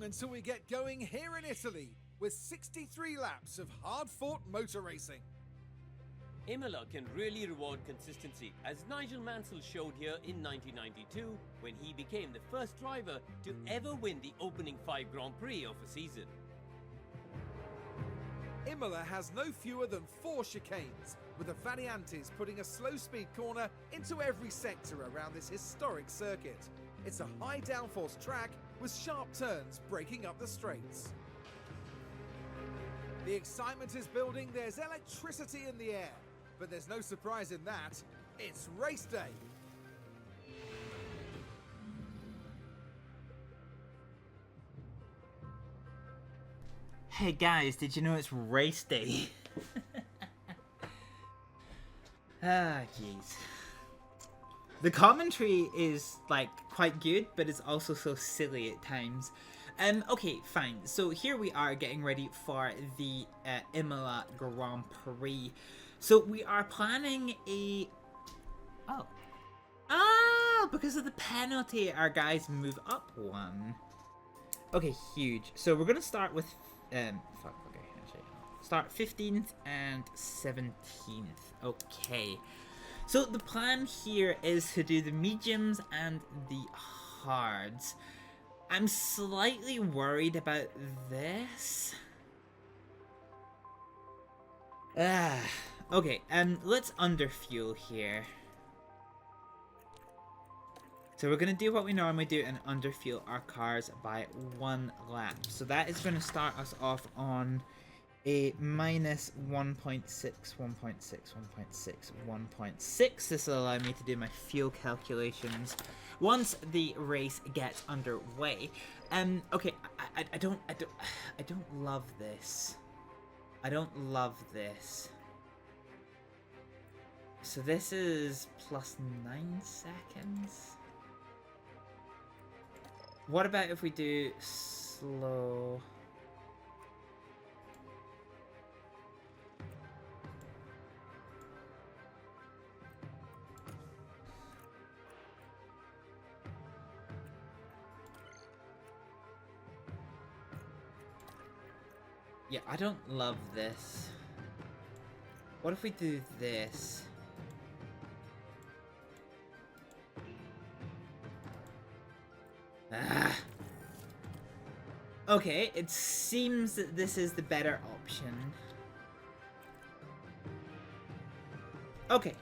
until we get going here in Italy with 63 laps of hard-fought motor racing. Imola can really reward consistency, as Nigel Mansell showed here in 1992 when he became the first driver to ever win the opening 5 Grand Prix of a season. Imola has no fewer than 4 chicanes, with the Variantes putting a slow-speed corner into every sector around this historic circuit. It's a high downforce track with sharp turns breaking up the straights. The excitement is building, there's electricity in the air, but there's no surprise in that. It's race day. Hey guys, did you know it's race day? Ah, jeez. The commentary is like quite good, but it's also so silly at times. Okay, fine. So here we are getting ready for the Imola Grand Prix. So we are planning a... Oh, because of the penalty, our guys move up 1. Okay, huge. So we're gonna start with start 15th and 17th. Okay. So the plan here is to do the mediums and the hards. I'm slightly worried about this. Okay, let's underfuel here. So we're going to do what we normally do and underfuel our cars by 1 lap. So that is going to start us off on a minus 1.6, 1.6, 1.6, 1.6. This will allow me to do my fuel calculations once the race gets underway. Okay, I don't love this. I don't love this. So this is plus 9 seconds. What about if we do slow? Yeah, I don't love this. What if we do this? Okay, it seems that this is the better option. Okay.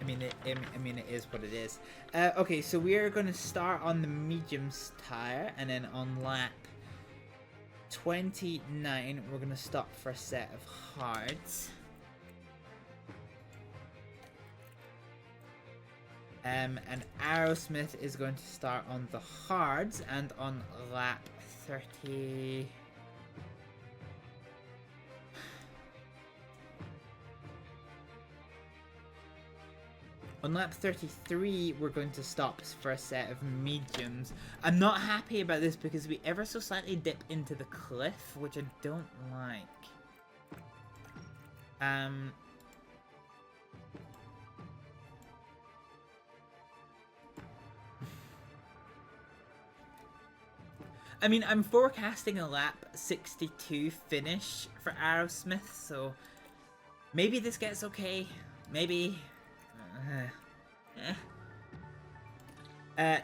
I mean, it is what it is. Okay, so we are going to start on the mediums tire, and then on lap 29, we're going to stop for a set of hards. And Aerosmith is going to start on the hards, and on lap 30... On lap 33, we're going to stop for a set of mediums. I'm not happy about this because we ever so slightly dip into the cliff, which I don't like. I mean, I'm forecasting a lap 62 finish for Aerosmith, so maybe this gets okay. Maybe.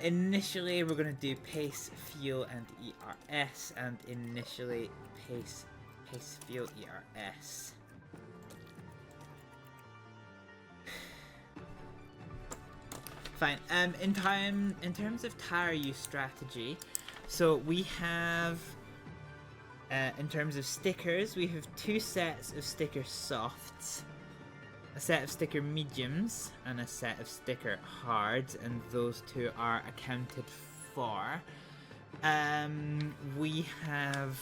Initially, we're going to do pace, fuel, and ERS, and initially pace, fuel, ERS. Fine. In terms of tire use strategy, so we have, in terms of stickers, we have 2 sets of sticker softs, a set of sticker mediums, and a set of sticker hards, and those 2 are accounted for. We have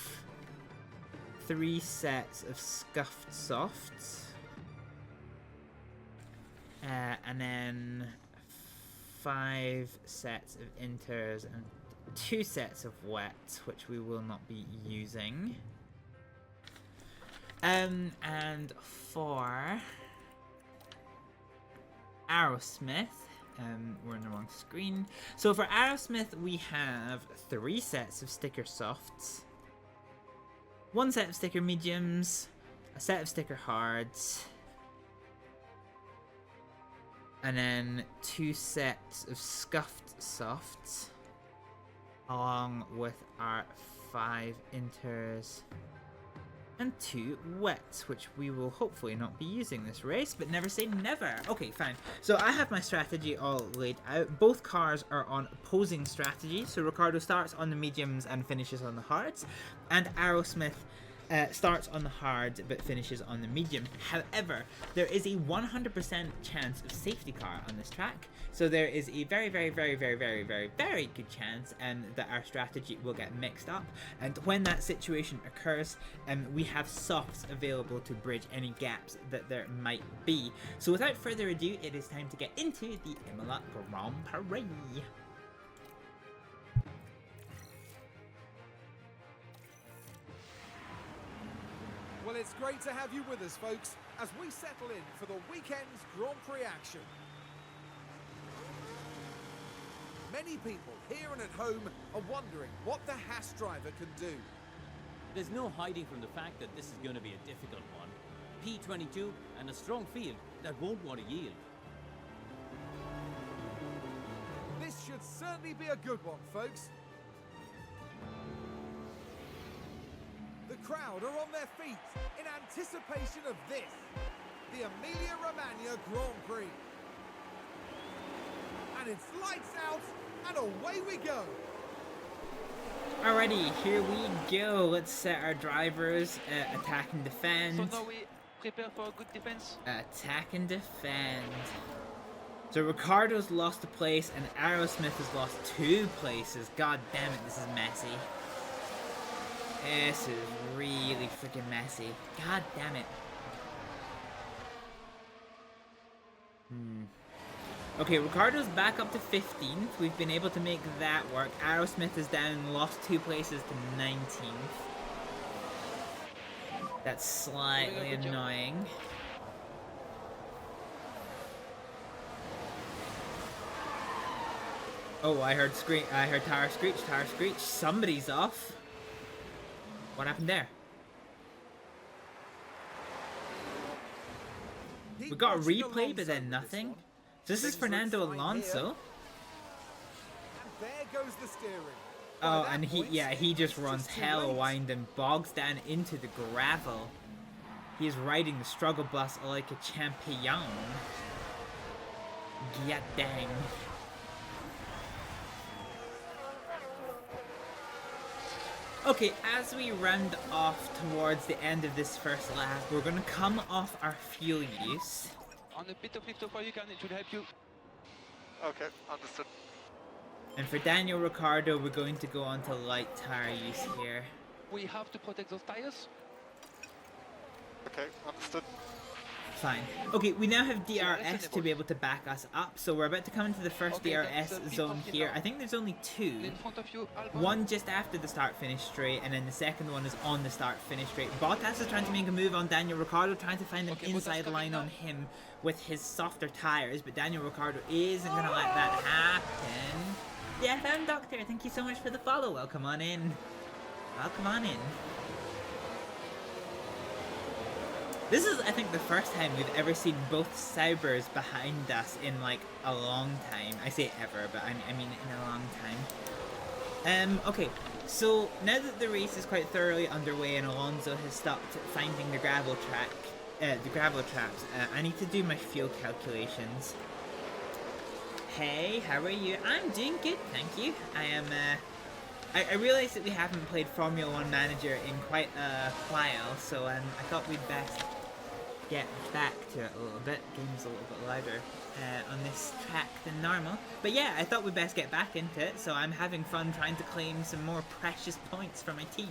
3 sets of scuffed softs, and then 5 sets of inters and 2 sets of wets, which we will not be using. And for Aerosmith, we're on the wrong screen. So for Aerosmith, we have 3 sets of sticker softs, 1 set of sticker mediums, a set of sticker hards, and then 2 sets of scuffed softs, along with our 5 inters and 2 wets, which we will hopefully not be using this race, but never say never. Okay, fine. So I have my strategy all laid out. Both cars are on opposing strategies. So Ricciardo starts on the mediums and finishes on the hards, and Aerosmith starts on the hard but finishes on the medium. However, there is a 100% chance of safety car on this track, so there is a very good chance that our strategy will get mixed up, and when that situation occurs, we have softs available to bridge any gaps that there might be. So without further ado, it is time to get into the Imola Grand Prix. Well, it's great to have you with us, folks, as we settle in for the weekend's Grand Prix action. Many people here and at home are wondering what the Haas driver can do. There's no hiding from the fact that this is going to be a difficult one. P22 and a strong field that won't want to yield. This should certainly be a good one, folks. The crowd are on their feet in anticipation of this, the Emilia-Romagna Grand Prix. And it's lights out, and away we go. Alrighty, here we go. Let's set our drivers, attack and defend. So now we prepare for a good defense. Attack and defend. So Ricciardo's lost a place, and Aerosmith has lost 2 places. God damn it, this is messy. This is really freaking messy. God damn it. Okay, Ricciardo's back up to 15th. We've been able to make that work. Aerosmith is down and lost 2 places to 19th. That's slightly annoying. Oh, I heard tire screech. Somebody's off. What happened there? We got a replay, but then nothing. So this is Fernando Alonso. And there goes the steering. Oh, and he just runs hell wind and bogs down into the gravel. He is riding the struggle bus like a champion. Yeah, dang. Okay, as we round off towards the end of this first lap, we're going to come off our fuel use. On a bit of lift off you can, it should help you. Okay, understood. And for Daniel Ricciardo, we're going to go on to light tire use here. We have to protect those tires. Okay, understood. Fine. Okay, we now have DRS to be able to back us up, so we're about to come into the first DRS zone here. I think there's only 2. In front of you, One just after the start-finish straight, and then the second one is on the start-finish straight. Bottas is trying to make a move on Daniel Ricciardo, trying to find an inside line on him with his softer tires, but Daniel Ricciardo isn't going to let that happen. The FM Doctor, thank you so much for the follow. Welcome on in. Welcome on in. This is, I think, the first time we've ever seen both Saubers behind us in, like, a long time. I say ever, but I mean in a long time. Okay, so now that the race is quite thoroughly underway and Alonso has stopped finding the gravel traps, I need to do my fuel calculations. Hey, how are you? I'm doing good, thank you. I am, I realize that we haven't played Formula 1 Manager in quite a while, so I thought we'd best get back to it a little bit. Game's a little bit louder on this track than normal. But yeah, I thought we'd best get back into it, so I'm having fun trying to claim some more precious points for my team.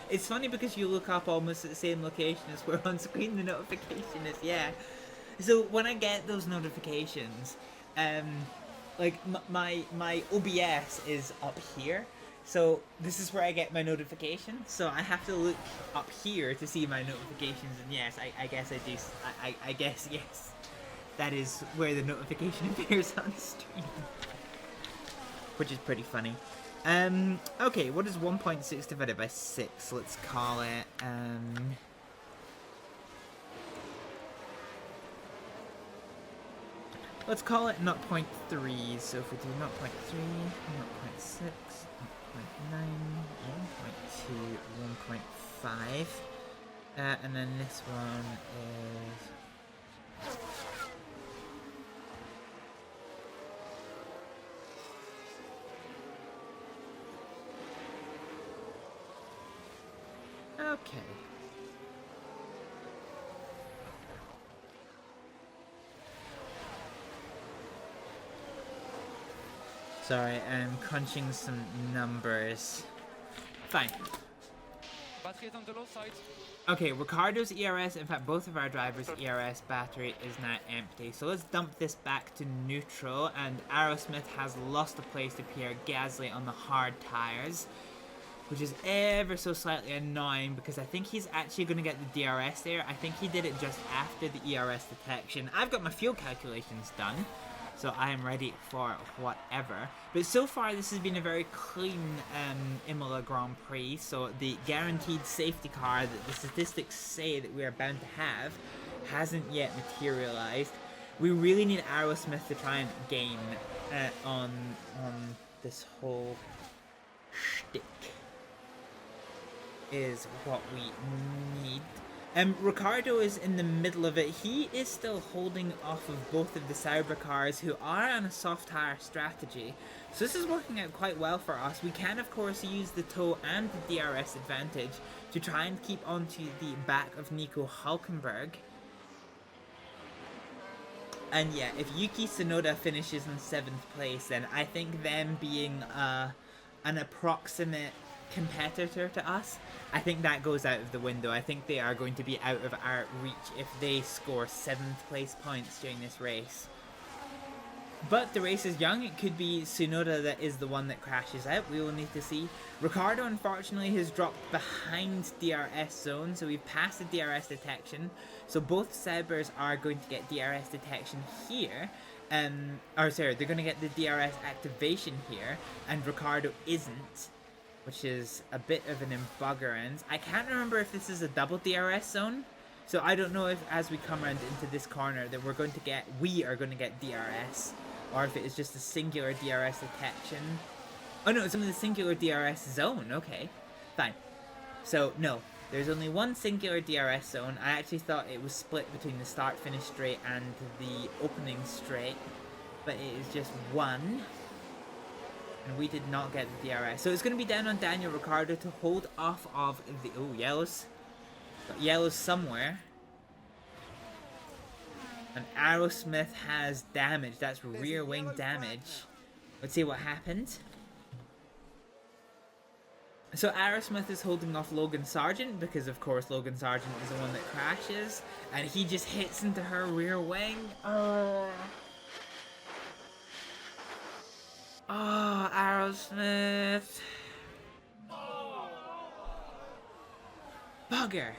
It's funny because you look up almost at the same location as where on screen the notification is, yeah. So when I get those notifications, like my OBS is up here. So this is where I get my notifications. So I have to look up here to see my notifications. And yes, I guess I do. I guess yes. that is where the notification appears on stream. Which is pretty funny. Okay, what is 1.6 divided by 6? Let's call it, let's call it 0.3. So if we do 0.3, 0.6, 0.9, 1.2, 1.5. And then this one is... Okay. Sorry, I'm crunching some numbers. Fine. Battery is on the low side. Okay, Ricardo's ERS, in fact both of our drivers' ERS battery is now empty. So let's dump this back to neutral, and Aerosmith has lost a place to Pierre Gasly on the hard tyres, which is ever so slightly annoying because I think he's actually going to get the DRS there. I think he did it just after the ERS detection. I've got my fuel calculations done, so I am ready for whatever. But so far this has been a very clean Imola Grand Prix, so the guaranteed safety car that the statistics say that we are bound to have hasn't yet materialized. We really need Aerosmith to try and gain on this whole shtick is what we need. Ricardo is in the middle of it. He is still holding off of both of the Sauber cars who are on a soft tire strategy. So this is working out quite well for us. We can of course use the tow and the DRS advantage to try and keep onto the back of Nico Hülkenberg. And yeah, if Yuki Tsunoda finishes in 7th place, then I think them being an approximate competitor to us, I think that goes out of the window. I think they are going to be out of our reach if they score 7th place points during this race. But the race is young. It could be Tsunoda that is the one that crashes out. We will need to see. Ricardo unfortunately has dropped behind DRS zone, so we've passed the DRS detection. So both Saubers are going to get DRS detection here. Or sorry, they're going to get the DRS activation here, and Ricardo isn't, which is a bit of an embuggerance. I can't remember if this is a double DRS zone, so I don't know if as we come around into this corner that we are going to get DRS, or if it is just a singular DRS detection. Oh no, it's only the singular DRS zone. Okay, fine. So no, there's only one singular DRS zone. I actually thought it was split between the start-finish straight and the opening straight, but it is just one. And we did not get the DRS. So it's going to be down on Daniel Ricciardo to hold off of the... Oh, yellows. Got yellows somewhere. And Aerosmith has damage. That's rear wing damage. Let's see what happened. So Aerosmith is holding off Logan Sargent because, of course, Logan Sargent is the one that crashes. And he just hits into her rear wing. Oh, Aerosmith. Bugger.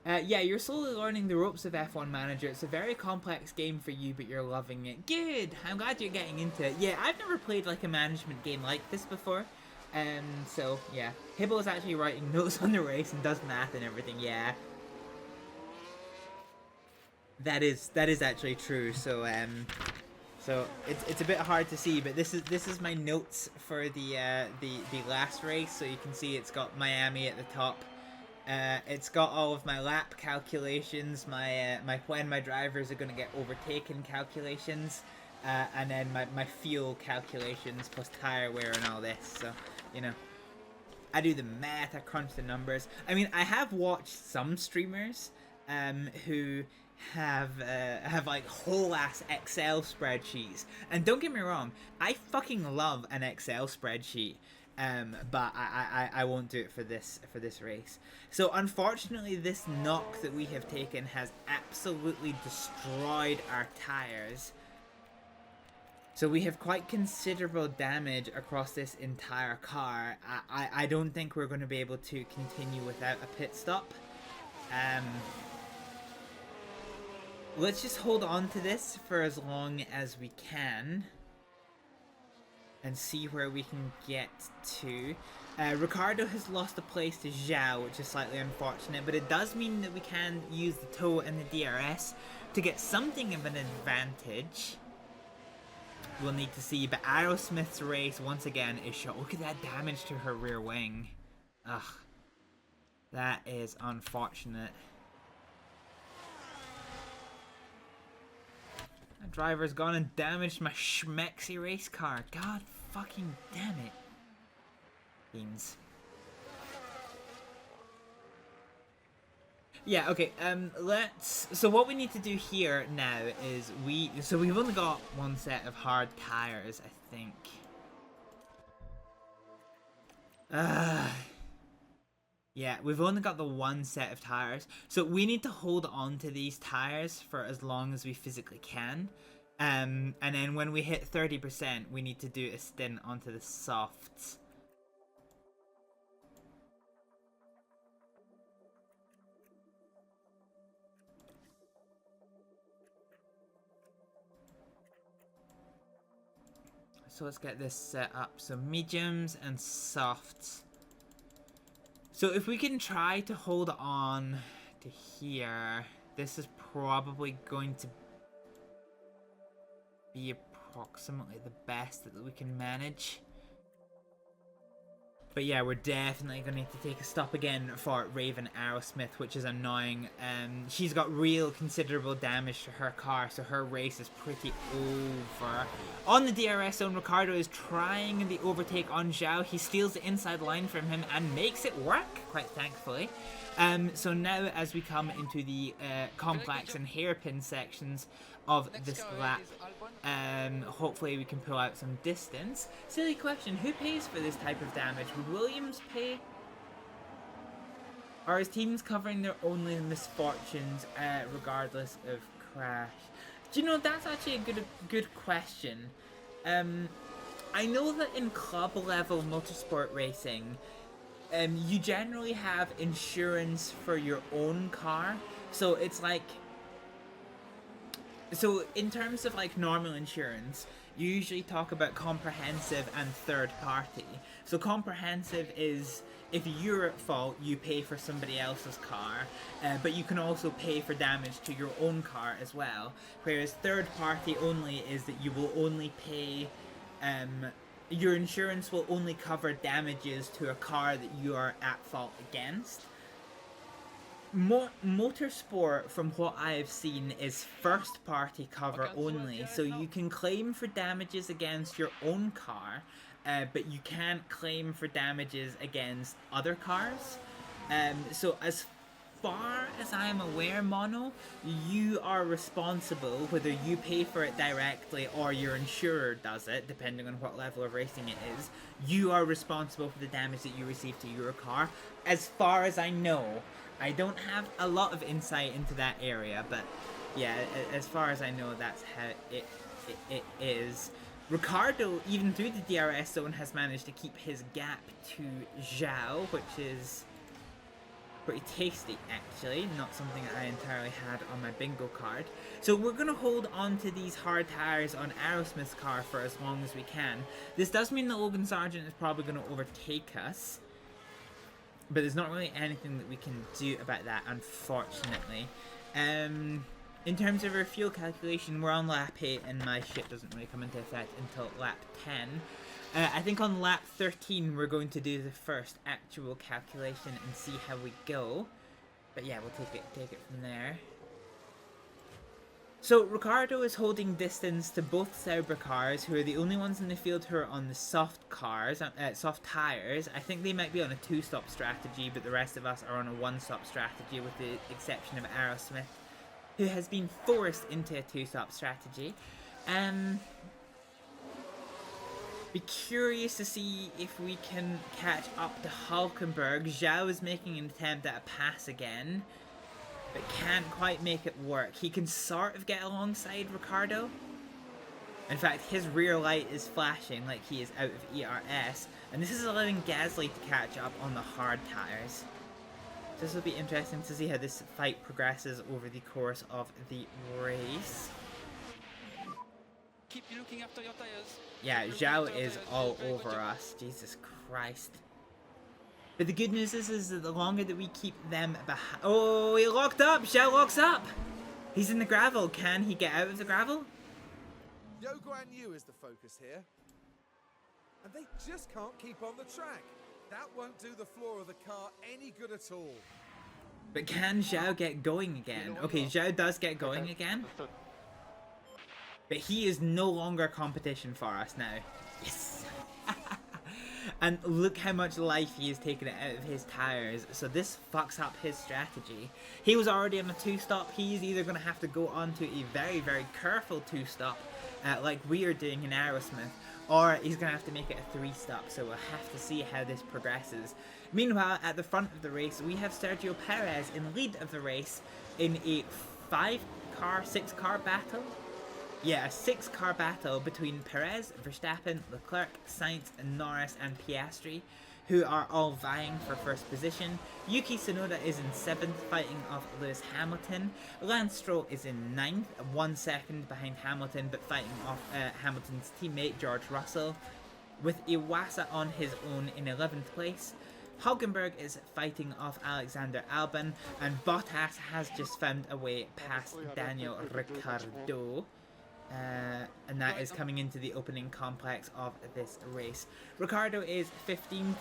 Yeah, you're slowly learning the ropes of F1 Manager. It's a very complex game for you, but you're loving it. Good! I'm glad you're getting into it. Yeah, I've never played like a management game like this before. So, yeah. Hibble is actually writing notes on the race and does math and everything, yeah. That is actually true, so, so it's a bit hard to see, but this is my notes for the last race. So you can see it's got Miami at the top. It's got all of my lap calculations, my when my drivers are going to get overtaken calculations, and then my fuel calculations plus tire wear and all this. So you know, I do the math, I crunch the numbers. I mean, I have watched some streamers who have like whole ass Excel spreadsheets, and don't get me wrong, I fucking love an Excel spreadsheet, but I won't do it for this race. So unfortunately this knock that we have taken has absolutely destroyed our tires, so we have quite considerable damage across this entire car. I don't think we're going to be able to continue without a pit stop. let's just hold on to this for as long as we can and see where we can get to. Ricardo has lost a place to Zhao, which is slightly unfortunate, but it does mean that we can use the tow and the DRS to get something of an advantage. We'll need to see, but Aerosmith's race once again is shot. Look at that damage to her rear wing. Ugh. That is unfortunate. That driver's gone and damaged my schmexy race car. God fucking damn it. Beans. Yeah, okay, so what we need to do here now is we've only got one set of hard tires, I think. Yeah, we've only got the one set of tires, so we need to hold on to these tires for as long as we physically can. And then when we hit 30%, we need to do a stint onto the softs. So let's get this set up. So mediums and softs. So if we can try to hold on to here, this is probably going to be approximately the best that we can manage. But yeah, we're definitely going to need to take a stop again for Raven Aerosmith, which is annoying. She's got real considerable damage to her car, so her race is pretty over. On the DRS zone, Ricardo is trying the overtake on Zhao. He steals the inside line from him and makes it work, quite thankfully. So now as we come into the complex and hairpin sections of this lap, hopefully we can pull out some distance. Silly question, who pays for this type of damage? Would Williams pay? Or is teams covering their only misfortunes regardless of crash? Do you know, that's actually a good question. I know that in club level motorsport racing, you generally have insurance for your own car. So it's like, so in terms of like normal insurance, you usually talk about comprehensive and third party. So comprehensive is if you're at fault, you pay for somebody else's car, but you can also pay for damage to your own car as well. Whereas third party only is that you will only pay, your insurance will only cover damages to a car that you are at fault against. Motorsport, from what I have seen, is first party cover only, so you can claim for damages against your own car, but you can't claim for damages against other cars. So as far as I'm aware, Mono, you are responsible, whether you pay for it directly or your insurer does it, depending on what level of racing it is. You are responsible for the damage that you receive to your car, as far as I know. I don't have a lot of insight into that area, but yeah, as far as I know, that's how it is. Ricardo, even through the DRS zone, has managed to keep his gap to Zhao, which is pretty tasty, actually. Not something I entirely had on my bingo card. So we're going to hold on to these hard tires on Aerosmith's car for as long as we can. This does mean that Logan Sargent is probably going to overtake us, but there's not really anything that we can do about that, unfortunately. In terms of our fuel calculation, we're on lap 8, and my shit doesn't really come into effect until lap 10. I think on lap 13 we're going to do the first actual calculation and see how we go. But yeah, we'll take it from there. So Ricardo is holding distance to both Sauber cars, who are the only ones in the field who are on the soft cars, soft tires. I think they might be on a 2-stop strategy, but the rest of us are on a 1-stop strategy, with the exception of Aerosmith, who has been forced into a 2-stop strategy. Be curious to see if we can catch up to Hulkenberg. Zhao is making an attempt at a pass again, but can't quite make it work. He can sort of get alongside Ricardo. In fact, his rear light is flashing like he is out of ERS, and this is allowing Gasly to catch up on the hard tires. This will be interesting to see how this fight progresses over the course of the race. Keep looking after your tires. Yeah, Zhao is all over us. Jesus Christ. But the good news is that the longer that we keep them behind... Oh, he locked up! Zhao locks up! He's in the gravel. Can he get out of the gravel? Yo Guan Yu is the focus here. And they just can't keep on the track. That won't do the floor of the car any good at all. But can Zhao get going again? Okay, Zhao does get going again. Understood. But he is no longer competition for us now. Yes! And look how much life he has taken out of his tires. So this fucks up his strategy. He was already on a 2-stop. He's either going to have to go on to a very, very careful 2-stop, like we are doing in Aerosmith, or he's going to have to make it a 3-stop. So we'll have to see how this progresses. Meanwhile, at the front of the race, we have Sergio Perez in lead of the race in a 6-car battle. Yeah, a 6-car battle between Perez, Verstappen, Leclerc, Sainz, Norris and Piastri, who are all vying for first position. Yuki Tsunoda is in 7th, fighting off Lewis Hamilton. Lance Stroll is in 9th, 1 second behind Hamilton, but fighting off Hamilton's teammate George Russell, with Iwasa on his own in 11th place. Hulkenberg is fighting off Alexander Albon, and Bottas has just found a way past Daniel Ricciardo. And that is coming into the opening complex of this race. Ricciardo is 15th,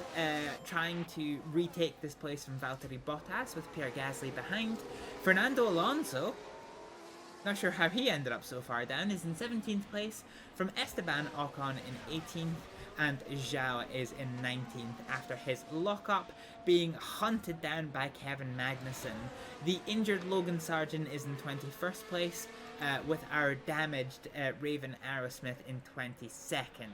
trying to retake this place from Valtteri Bottas, with Pierre Gasly behind. Fernando Alonso, not sure how he ended up so far down, is in 17th place, from Esteban Ocon in 18th, and Zhao is in 19th after his lockup being hunted down by Kevin Magnussen. The injured Logan Sargent is in 21st place, with our damaged Raven Aerosmith in 22nd.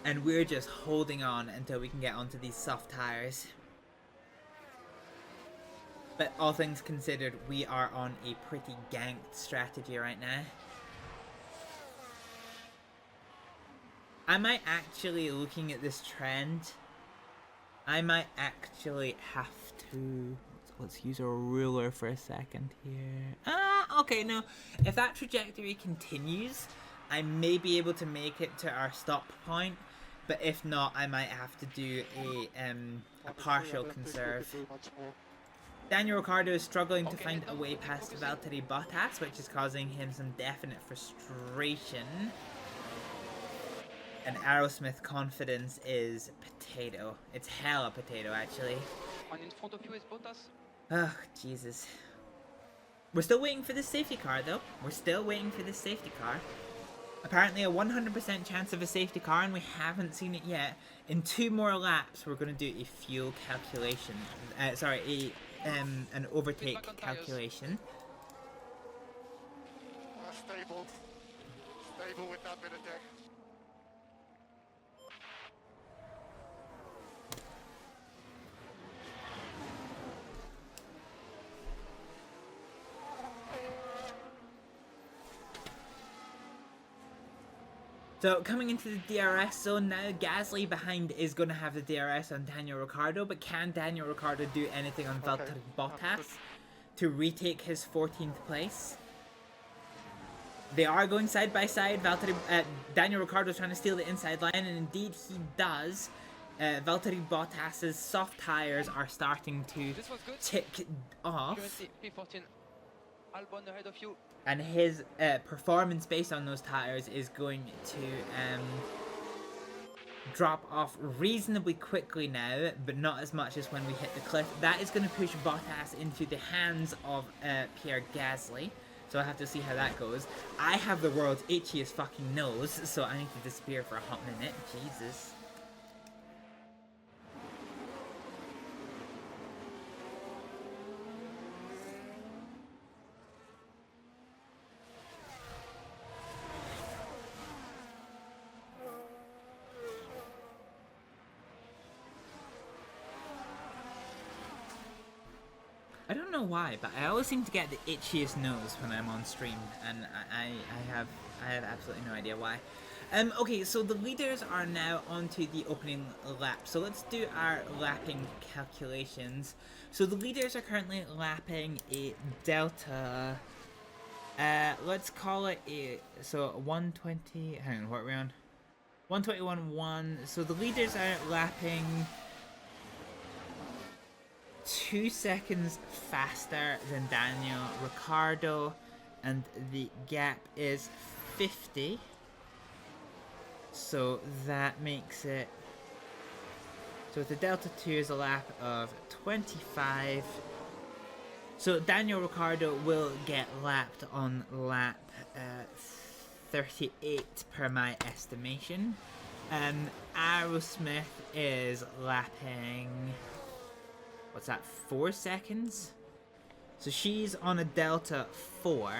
And we're just holding on until we can get onto these soft tires. But all things considered, we are on a pretty ganked strategy right now. I might actually, looking at this trend, I might actually have to... Let's use a ruler for a second here. Okay, no. If that trajectory continues, I may be able to make it to our stop point. But if not, I might have to do a partial conserve. Daniel Ricciardo is struggling to find a way past Valtteri Bottas, which is causing him some definite frustration. And Aerosmith confidence is potato. It's hella potato, actually. And in front of you is Bottas. Oh, Jesus. We're still waiting for this safety car, though. We're still waiting for this safety car. Apparently a 100% chance of a safety car, and we haven't seen it yet. In 2 more laps, we're going to do a fuel calculation. An overtake calculation. Stable. Stable with that bit of deck. So coming into the DRS zone now, Gasly behind is going to have the DRS on Daniel Ricciardo, but can Daniel Ricciardo do anything on Valtteri Bottas to retake his 14th place? They are going side by side. Daniel Ricciardo is trying to steal the inside line, and indeed he does. Valtteri Bottas's soft tires are starting to tick off. P14, Albon ahead of you. And his performance based on those tires is going to drop off reasonably quickly now, but not as much as when we hit the cliff. That is going to push Bottas into the hands of Pierre Gasly. So I have to see how that goes. I have the world's itchiest fucking nose, so I need to disappear for a hot minute. Jesus. I don't know why, but I always seem to get the itchiest nose when I'm on stream, and I have absolutely no idea why. Okay, so the leaders are now onto the opening lap. So let's do our lapping calculations. So the leaders are currently lapping a delta. Let's call it so 120. Hang on, what are we on? 121.1. So the leaders are lapping 2 seconds faster than Daniel Ricciardo, and the gap is 50. So that makes it, so the delta 2 is a lap of 25. So Daniel Ricciardo will get lapped on lap 38 per my estimation. Aerosmith is lapping, what's that, 4 seconds? So she's on a delta 4,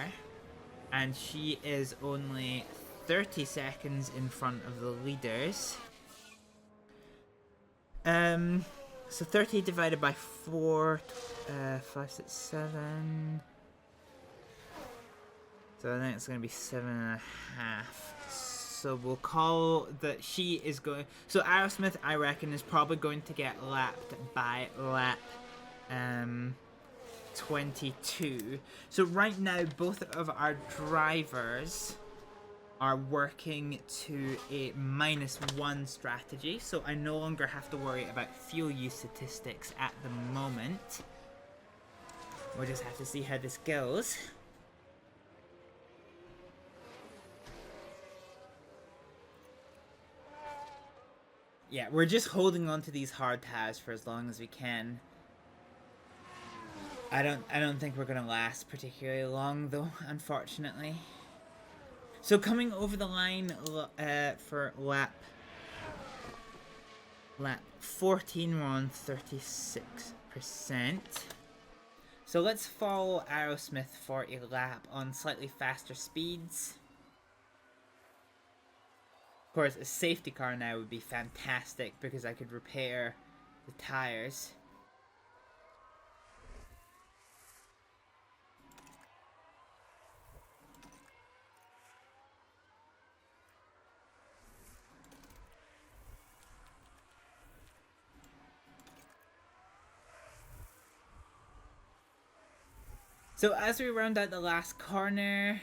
and she is only 30 seconds in front of the leaders. So 30 divided by 4, 5, 6, 7. So I think it's going to be 7.5. So we'll call that she is going. So Aerosmith, I reckon, is probably going to get lapped by lap 22. So right now, both of our drivers are working to a -1 strategy, so I no longer have to worry about fuel use statistics at the moment. We'll just have to see how this goes. Yeah, we're just holding on to these hard tires for as long as we can. I don't think we're gonna last particularly long though, unfortunately. So coming over the line for lap 14, we're on 36%. So let's follow Aerosmith for a lap on slightly faster speeds. Of course, a safety car now would be fantastic because I could repair the tires. So as we round out the last corner,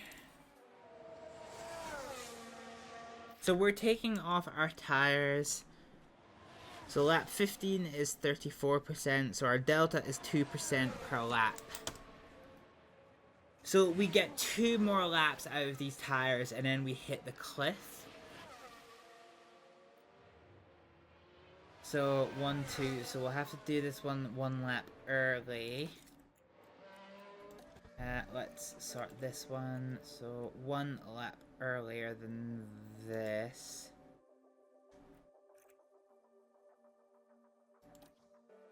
so we're taking off our tires. So lap 15 is 34%, so our delta is 2% per lap. So we get 2 more laps out of these tires and then we hit the cliff. So 1, 2, so we'll have to do this one lap early. Let's sort this one. So 1 lap earlier than this.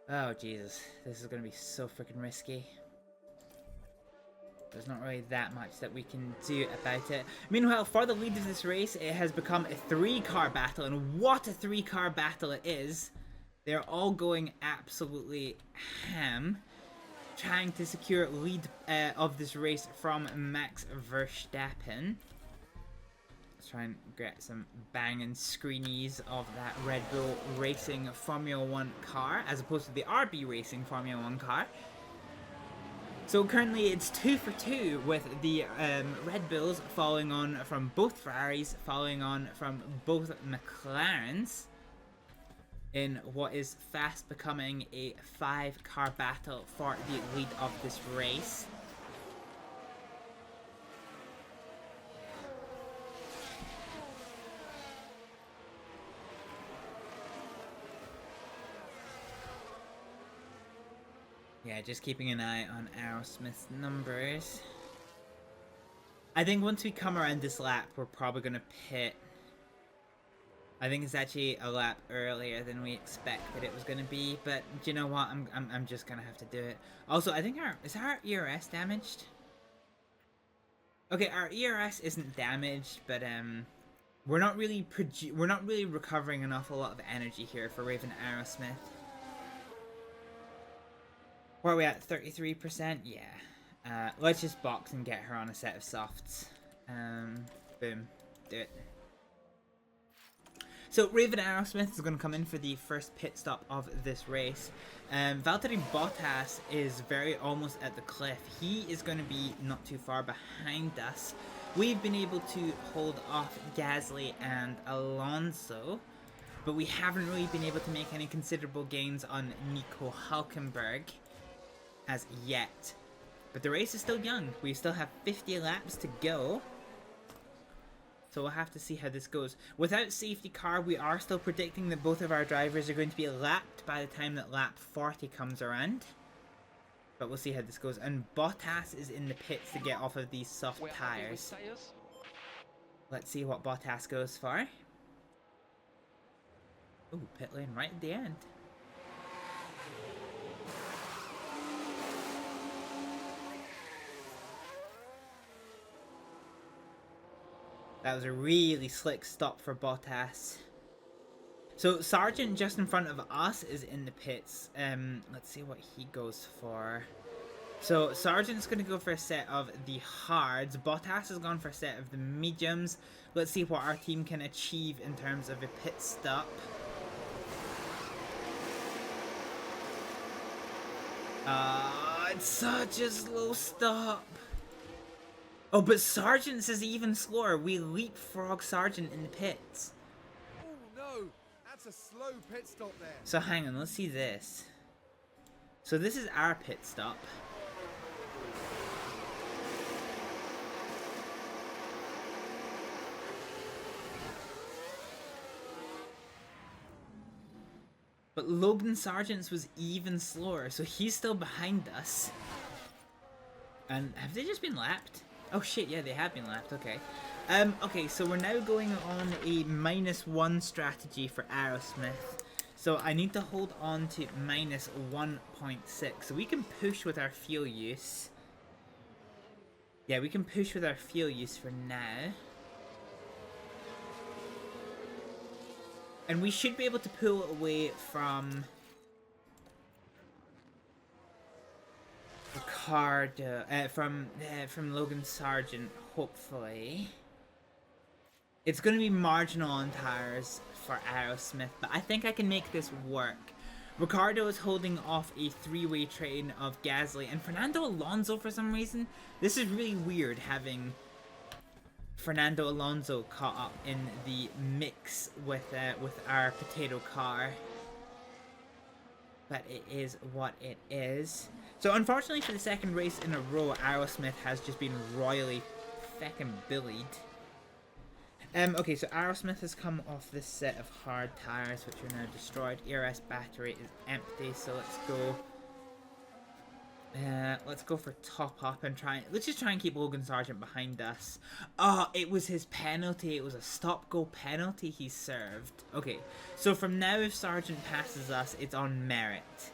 Oh Jesus, this is gonna be so freaking risky. There's not really that much that we can do about it. Meanwhile, for the lead of this race, it has become a 3-car battle, and what a 3-car battle it is. They're all going absolutely ham, trying to secure lead of this race from Max Verstappen. Let's try and get some banging screenies of that Red Bull Racing Formula 1 car, as opposed to the RB Racing Formula 1 car. So currently it's 2 for 2 with the Red Bulls following on from both Ferraris, following on from both McLarens, in what is fast becoming a 5-car battle for the lead of this race. Yeah, just keeping an eye on Aerosmith's numbers. I think once we come around this lap, we're probably going to pit. I think it's actually a lap earlier than we expected it was going to be, but do you know what? I'm just going to have to do it. Also, I think is our ERS damaged? Okay, our ERS isn't damaged, but we're not really recovering an awful lot of energy here for Raven Aerosmith. Where are we at? 33%? Yeah. Let's just box and get her on a set of softs. Boom. Do it. So Raven Aerosmith is going to come in for the first pit stop of this race. Valtteri Bottas is almost at the cliff. He is going to be not too far behind us. We've been able to hold off Gasly and Alonso, but we haven't really been able to make any considerable gains on Nico Hülkenberg as yet. But the race is still young. We still have 50 laps to go. So we'll have to see how this goes. Without safety car, we are still predicting that both of our drivers are going to be lapped by the time that lap 40 comes around. But we'll see how this goes. And Bottas is in the pits to get off of these soft tires. Let's see what Bottas goes for. Ooh, pit lane right at the end. That was a really slick stop for Bottas. So Sargent just in front of us is in the pits. Let's see what he goes for. So Sargent's going to go for a set of the hards. Bottas has gone for a set of the mediums. Let's see what our team can achieve in terms of a pit stop. It's such a slow stop. Oh, but Sargent's is even slower. We leapfrog Sargent in the pits. Oh no, that's a slow pit stop there. So hang on, let's see this. So this is our pit stop. But Logan Sargent's was even slower, so he's still behind us. And have they just been lapped? Oh shit, yeah, they have been lapped, okay. Okay, so we're now going on a -1 strategy for Aerosmith. So I need to hold on to -1.6. So we can push with our fuel use. Yeah, we can push with our fuel use for now. And we should be able to pull away from Ricardo, from Logan Sargent, hopefully. It's going to be marginal on tires for Aerosmith, but I think I can make this work. Ricardo is holding off a three-way train of Gasly and Fernando Alonso for some reason. This is really weird having Fernando Alonso caught up in the mix with our potato car. But it is what it is. So unfortunately for the second race in a row, Aerosmith has just been royally feckin' bullied. Okay, so Aerosmith has come off this set of hard tires, which are now destroyed. ERS battery is empty, so let's go. Let's go for top up and let's just try and keep Logan Sargent behind us. Oh, it was his penalty. It was a stop-go penalty he served. Okay, so from now if Sargent passes us, it's on merit,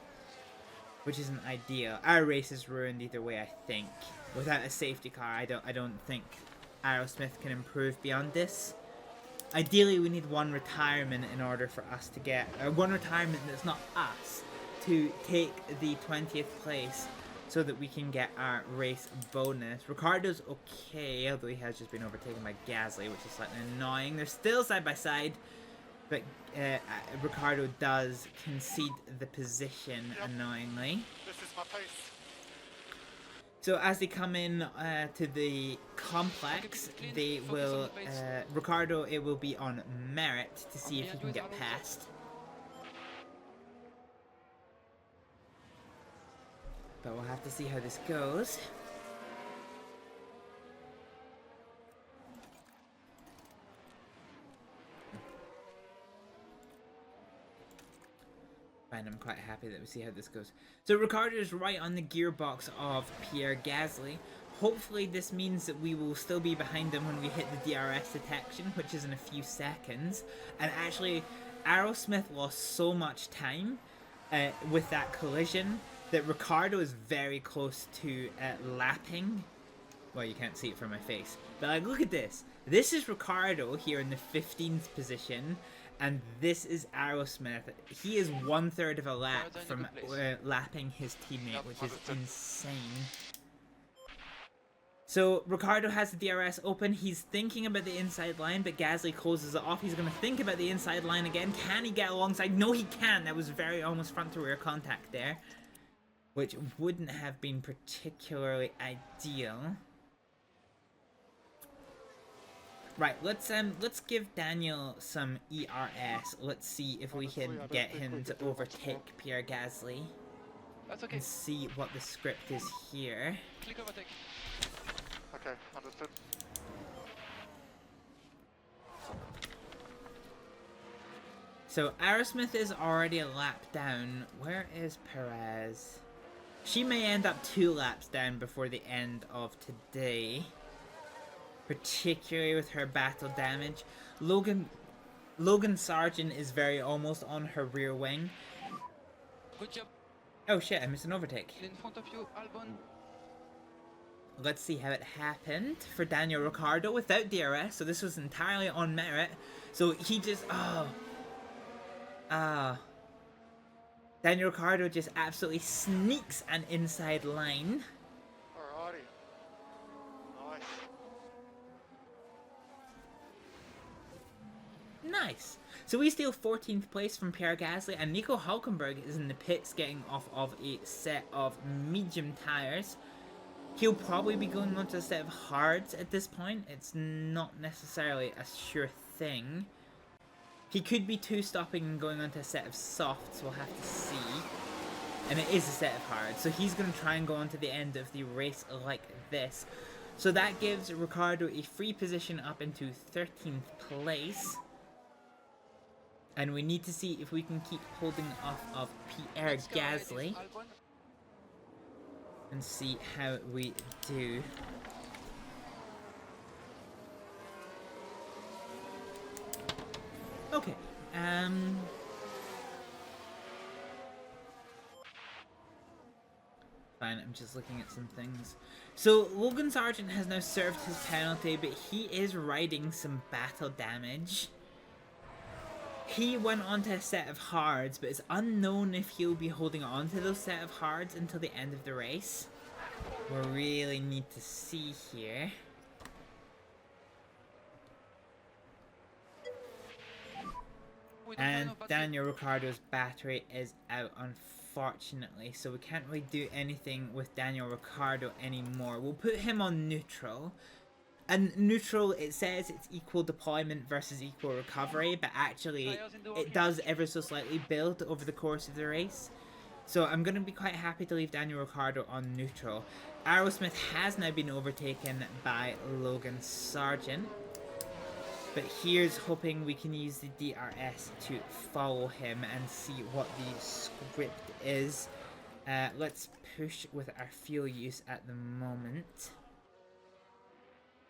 which isn't ideal. Our race is ruined either way, I think. Without a safety car, I don't think Aerosmith can improve beyond this. Ideally, we need one retirement in order for us to get one retirement that's not us to take the 20th place, so that we can get our race bonus. Ricardo's okay, although he has just been overtaken by Gasly, which is slightly annoying. They're still side by side, but Ricardo does concede the position, annoyingly. This is my pace. So as they come in to the complex, they will, Ricardo, it will be on merit to see if he can get past. But we'll have to see how this goes. And I'm quite happy that we see how this goes. So Ricardo is right on the gearbox of Pierre Gasly. Hopefully this means that we will still be behind him when we hit the DRS detection, which is in a few seconds. And actually, Aerosmith lost so much time with that collision that Ricardo is very close to lapping. Well, you can't see it from my face. But like, look at this. This is Ricardo here in the 15th position. And this is Aerosmith. He is 1/3 of a lap from lapping his teammate, which is insane. So Ricciardo has the DRS open. He's thinking about the inside line, but Gasly closes it off. He's going to think about the inside line again. Can he get alongside? No, he can. That was very almost front to rear contact there, which wouldn't have been particularly ideal. Right, let's give Daniel some ERS. Let's see if we can get him to overtake Pierre Gasly. That's okay. And see what the script is here. Click overtake. Okay, understood. So Aerosmith is already a lap down. Where is Perez? She may end up 2 laps down before the end of today, particularly with her battle damage. Logan Sargent is very almost on her rear wing. Good job. Oh shit, I missed an overtake. In front of you, Albon. Let's see how it happened for Daniel Ricciardo without DRS. So this was entirely on merit. So he just, Daniel Ricciardo just absolutely sneaks an inside line. Alrighty. Nice. Nice. So we steal 14th place from Pierre Gasly, and Nico Hülkenberg is in the pits getting off of a set of medium tyres. He'll probably be going onto a set of hards at this point. It's not necessarily a sure thing. He could be 2-stopping and going onto a set of softs, we'll have to see. And it is a set of hards, so he's going to try and go on to the end of the race like this. So that gives Ricciardo a free position up into 13th place. And we need to see if we can keep holding off of Pierre Gasly and see how we do. Okay, fine, I'm just looking at some things. So Logan Sargent has now served his penalty, but he is riding some battle damage. He went onto a set of hards, but it's unknown if he'll be holding on to those set of hards until the end of the race. We really need to see here. And Daniel Ricciardo's battery is out, unfortunately, so we can't really do anything with Daniel Ricciardo anymore. We'll put him on neutral. And neutral, it says it's equal deployment versus equal recovery, but actually it does ever so slightly build over the course of the race. So I'm going to be quite happy to leave Daniel Ricciardo on neutral. Aerosmith has now been overtaken by Logan Sargent. But here's hoping we can use the DRS to follow him and see what the script is. Let's push with our fuel use at the moment.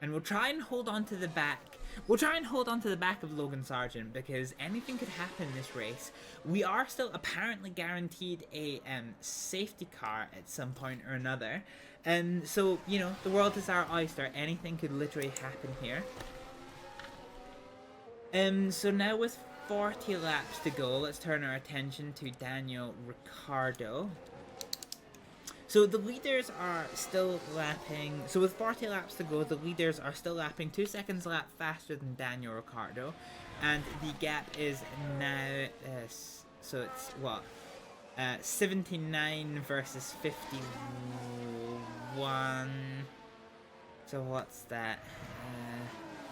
And we'll try and hold on to the back. We'll try and hold on to the back of Logan Sargent because anything could happen in this race. We are still apparently guaranteed a safety car at some point or another. So, you know, the world is our oyster. Anything could literally happen here. So now with 40 laps to go, let's turn our attention to Daniel Ricciardo. So the leaders are still lapping, so with 40 laps to go, the leaders are still lapping 2 seconds a lap faster than Daniel Ricciardo. And the gap is now, so it's what? 79 versus 51. So what's that?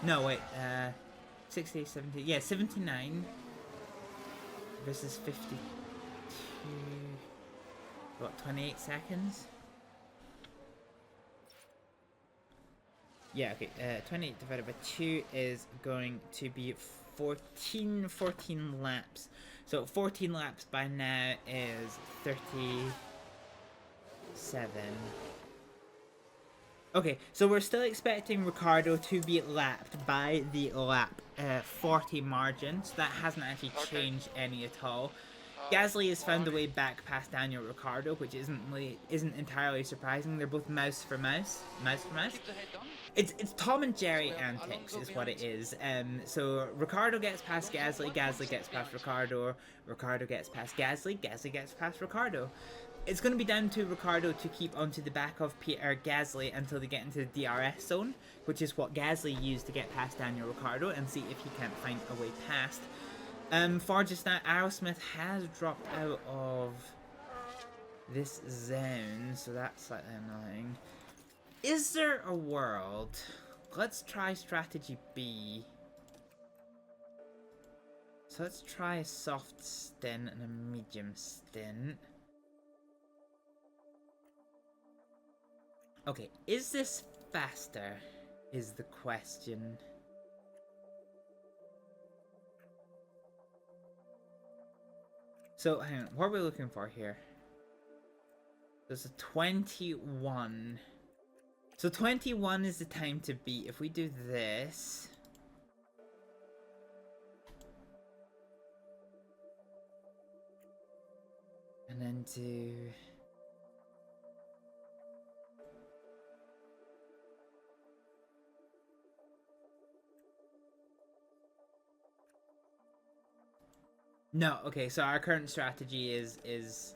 No, wait, 60, 70, yeah, 79 versus 52. What, 28 seconds? Yeah, okay, 28 divided by 2 is going to be 14 laps. So 14 laps by now is 37. Okay, so we're still expecting Ricciardo to be lapped by the lap 40 margin, so that hasn't actually changed any at all. Gasly has found a way back past Daniel Ricciardo, which isn't entirely surprising. They're both mouse for mouse. It's Tom and Jerry antics is what it is. So Ricciardo gets past Gasly, Gasly gets past Ricciardo, Ricciardo gets past Gasly, Gasly gets past Ricciardo. it's going to be down to Ricciardo to keep onto the back of Pierre Gasly until they get into the DRS zone, which is what Gasly used to get past Daniel Ricciardo, and see if he can't find a way past. For just now, Aerosmith has dropped out of this zone, so that's slightly annoying. Is there a world? Let's try strategy B. So let's try a soft stint and a medium stint. Okay, is this faster? Is the question. So, hang on, what are we looking for here? There's a 21. So 21 is the time to beat. If we do this... and then do... No, okay, so our current strategy is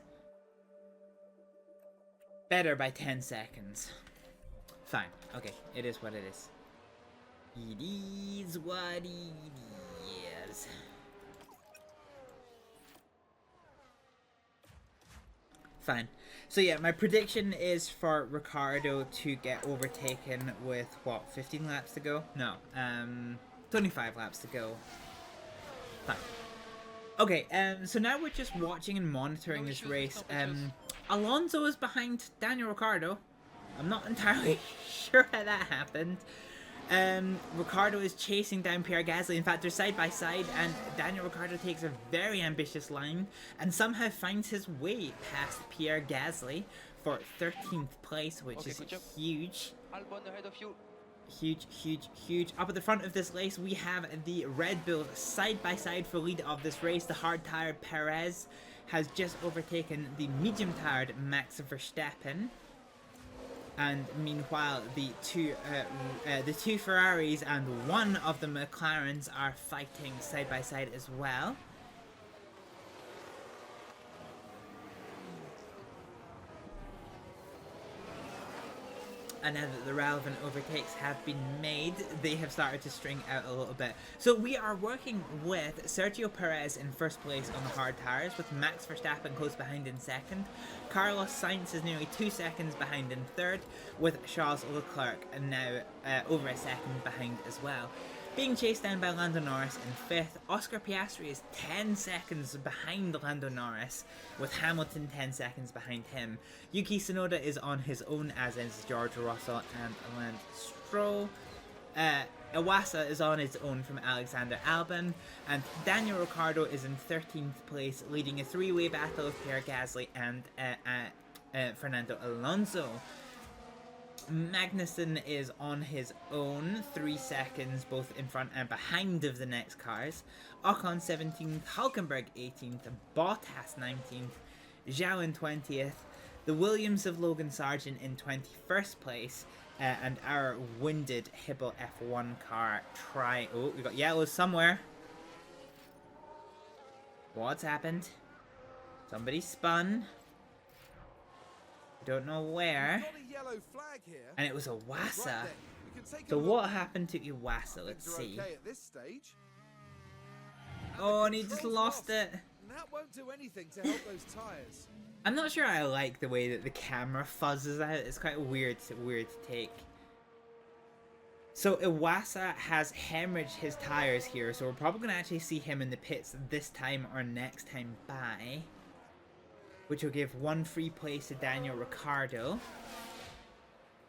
better by 10 seconds. Fine, okay, it is what it is. It is what it is. Fine. So yeah, my prediction is for Ricciardo to get overtaken with, what, 15 laps to go? No, 25 laps to go. Fine. Okay, so now we're just watching and monitoring this race. Alonso is behind Daniel Ricciardo. I'm not entirely sure how that happened. Ricciardo is chasing down Pierre Gasly. In fact, they're side by side, and Daniel Ricciardo takes a very ambitious line and somehow finds his way past Pierre Gasly for 13th place, which is huge. Albon ahead of you. Huge, huge, huge. Up at the front of this race, we have the Red Bull side by side for lead of this race. The hard-tired Perez has just overtaken the medium-tired Max Verstappen. And meanwhile, the two Ferraris and one of the McLarens are fighting side by side as well. And now that the relevant overtakes have been made, they have started to string out a little bit. So we are working with Sergio Perez in first place on the hard tires, with Max Verstappen close behind in second. Carlos Sainz is nearly 2 seconds behind in third, with Charles Leclerc and now over a second behind as well. Being chased down by Lando Norris in fifth, Oscar Piastri is 10 seconds behind Lando Norris, with Hamilton 10 seconds behind him. Yuki Tsunoda is on his own, as is George Russell and Lance Stroll. Iwasa is on his own from Alexander Albon, and Daniel Ricciardo is in 13th place, leading a three-way battle of Pierre Gasly and Fernando Alonso. Magnussen is on his own, 3 seconds both in front and behind of the next cars. Ocon 17th, Hülkenberg 18th, Bottas 19th, Zhou in 20th, the Williams of Logan Sargent in 21st place, and our winded Hibble F1 car oh, we got yellows somewhere. What's happened? Somebody spun. Don't know where. And it was Iwasa. So what happened to Iwasa? Let's see. Oh, and he just lost it. That won't do anything to help those tires. I'm not sure I like the way that the camera fuzzes out. It's quite weird to take. So Iwasa has hemorrhaged his tires here, so we're probably going to actually see him in the pits this time or next time by, which will give one free place to Daniel Ricciardo.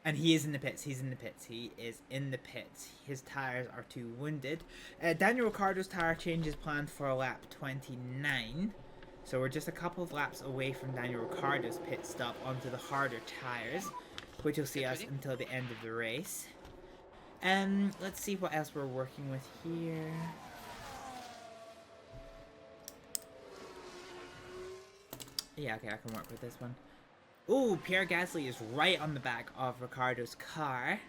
And he is in the pits. He's in the pits. He is in the pits. His tires are too wounded. Daniel Ricciardo's tire change is planned for lap 29. So we're just a couple of laps away from Daniel Ricciardo's pit stop onto the harder tires, which will see us until the end of the race. Let's see what else we're working with here. Yeah, okay, I can work with this one. Ooh, Pierre Gasly is right on the back of Ricciardo's car.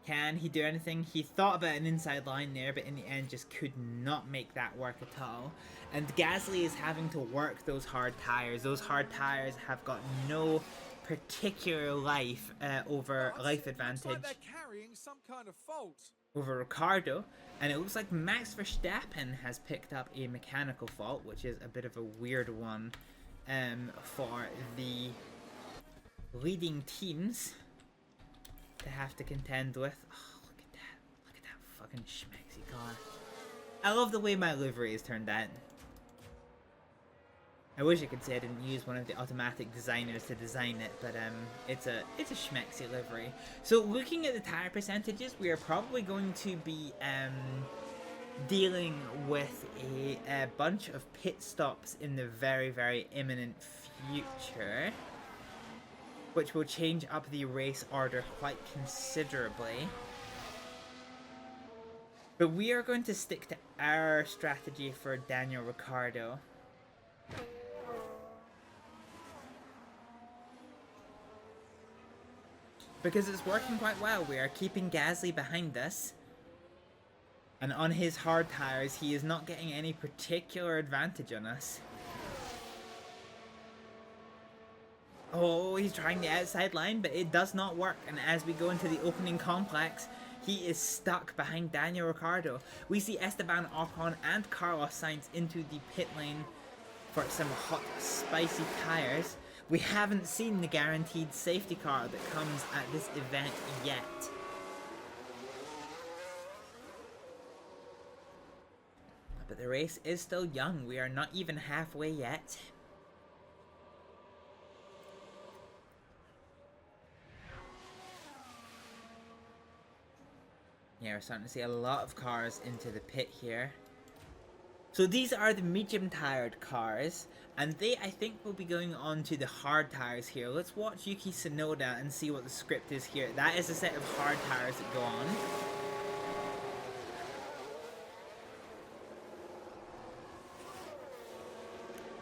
Can he do anything? He thought about an inside line there, but in the end just could not make that work at all. And Gasly is having to work those hard tires. Those hard tires have got no particular life But life looks advantage like they're carrying some kind of fault. over Ricardo, and it looks like Max Verstappen has picked up a mechanical fault, which is a bit of a weird one for the leading teams to have to contend with. Oh, look at that fucking schmexy car. I love the way my livery is turned out. I wish I could say I didn't use one of the automatic designers to design it, but it's a schmexy livery. So looking at the tire percentages, we are probably going to be dealing with a bunch of pit stops in the very, very imminent future, which will change up the race order quite considerably. But we are going to stick to our strategy for Daniel Ricciardo. Because it's working quite well. We are keeping Gasly behind us. And on his hard tires, he is not getting any particular advantage on us. Oh, he's trying the outside line, but it does not work. And as we go into the opening complex, he is stuck behind Daniel Ricciardo. We see Esteban Ocon and Carlos Sainz into the pit lane for some hot, spicy tires. We haven't seen the guaranteed safety car that comes at this event yet. But the race is still young. We are not even halfway yet. Yeah, we're starting to see a lot of cars into the pit here. So these are the medium-tired cars, and they, I think, will be going on to the hard tires here. Let's watch Yuki Tsunoda and see what the script is here. That is a set of hard tires that go on.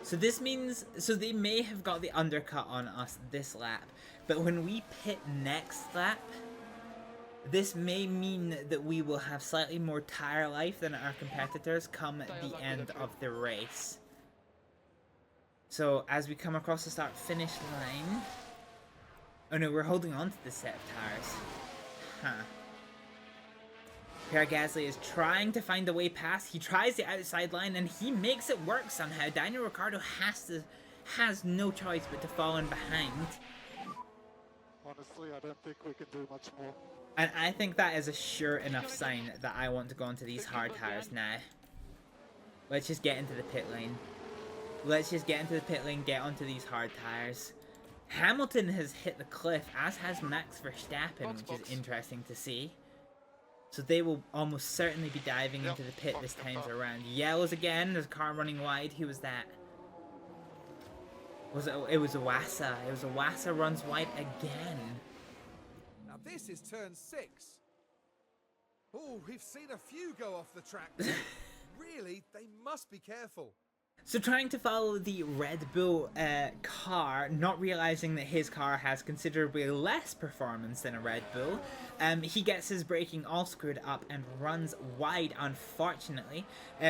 So this means, so they may have got the undercut on us this lap, but when we pit next lap, this may mean that we will have slightly more tire life than our competitors come at the end of the race. So as we come across the start-finish line... Oh no, we're holding on to this set of tires. Huh. Pierre Gasly is trying to find a way past. He tries the outside line and he makes it work somehow. Daniel Ricciardo has no choice but to fall in behind. Honestly, I don't think we can do much more. And I think that is a sure enough sign that I want to go onto these hard tires now. Let's just get into the pit lane. Let's just get into the pit lane, get onto these hard tires. Hamilton has hit the cliff, as has Max Verstappen, which is interesting to see. So they will almost certainly be diving into the pit this time around. Yellows again, there's a car running wide. Who was that? It was Iwasa. It was Iwasa runs wide again. Now this is turn 6. Oh, we've seen a few go off the track. Really, they must be careful. So trying to follow the Red Bull car, not realizing that his car has considerably less performance than a Red Bull, he gets his braking all screwed up and runs wide, unfortunately,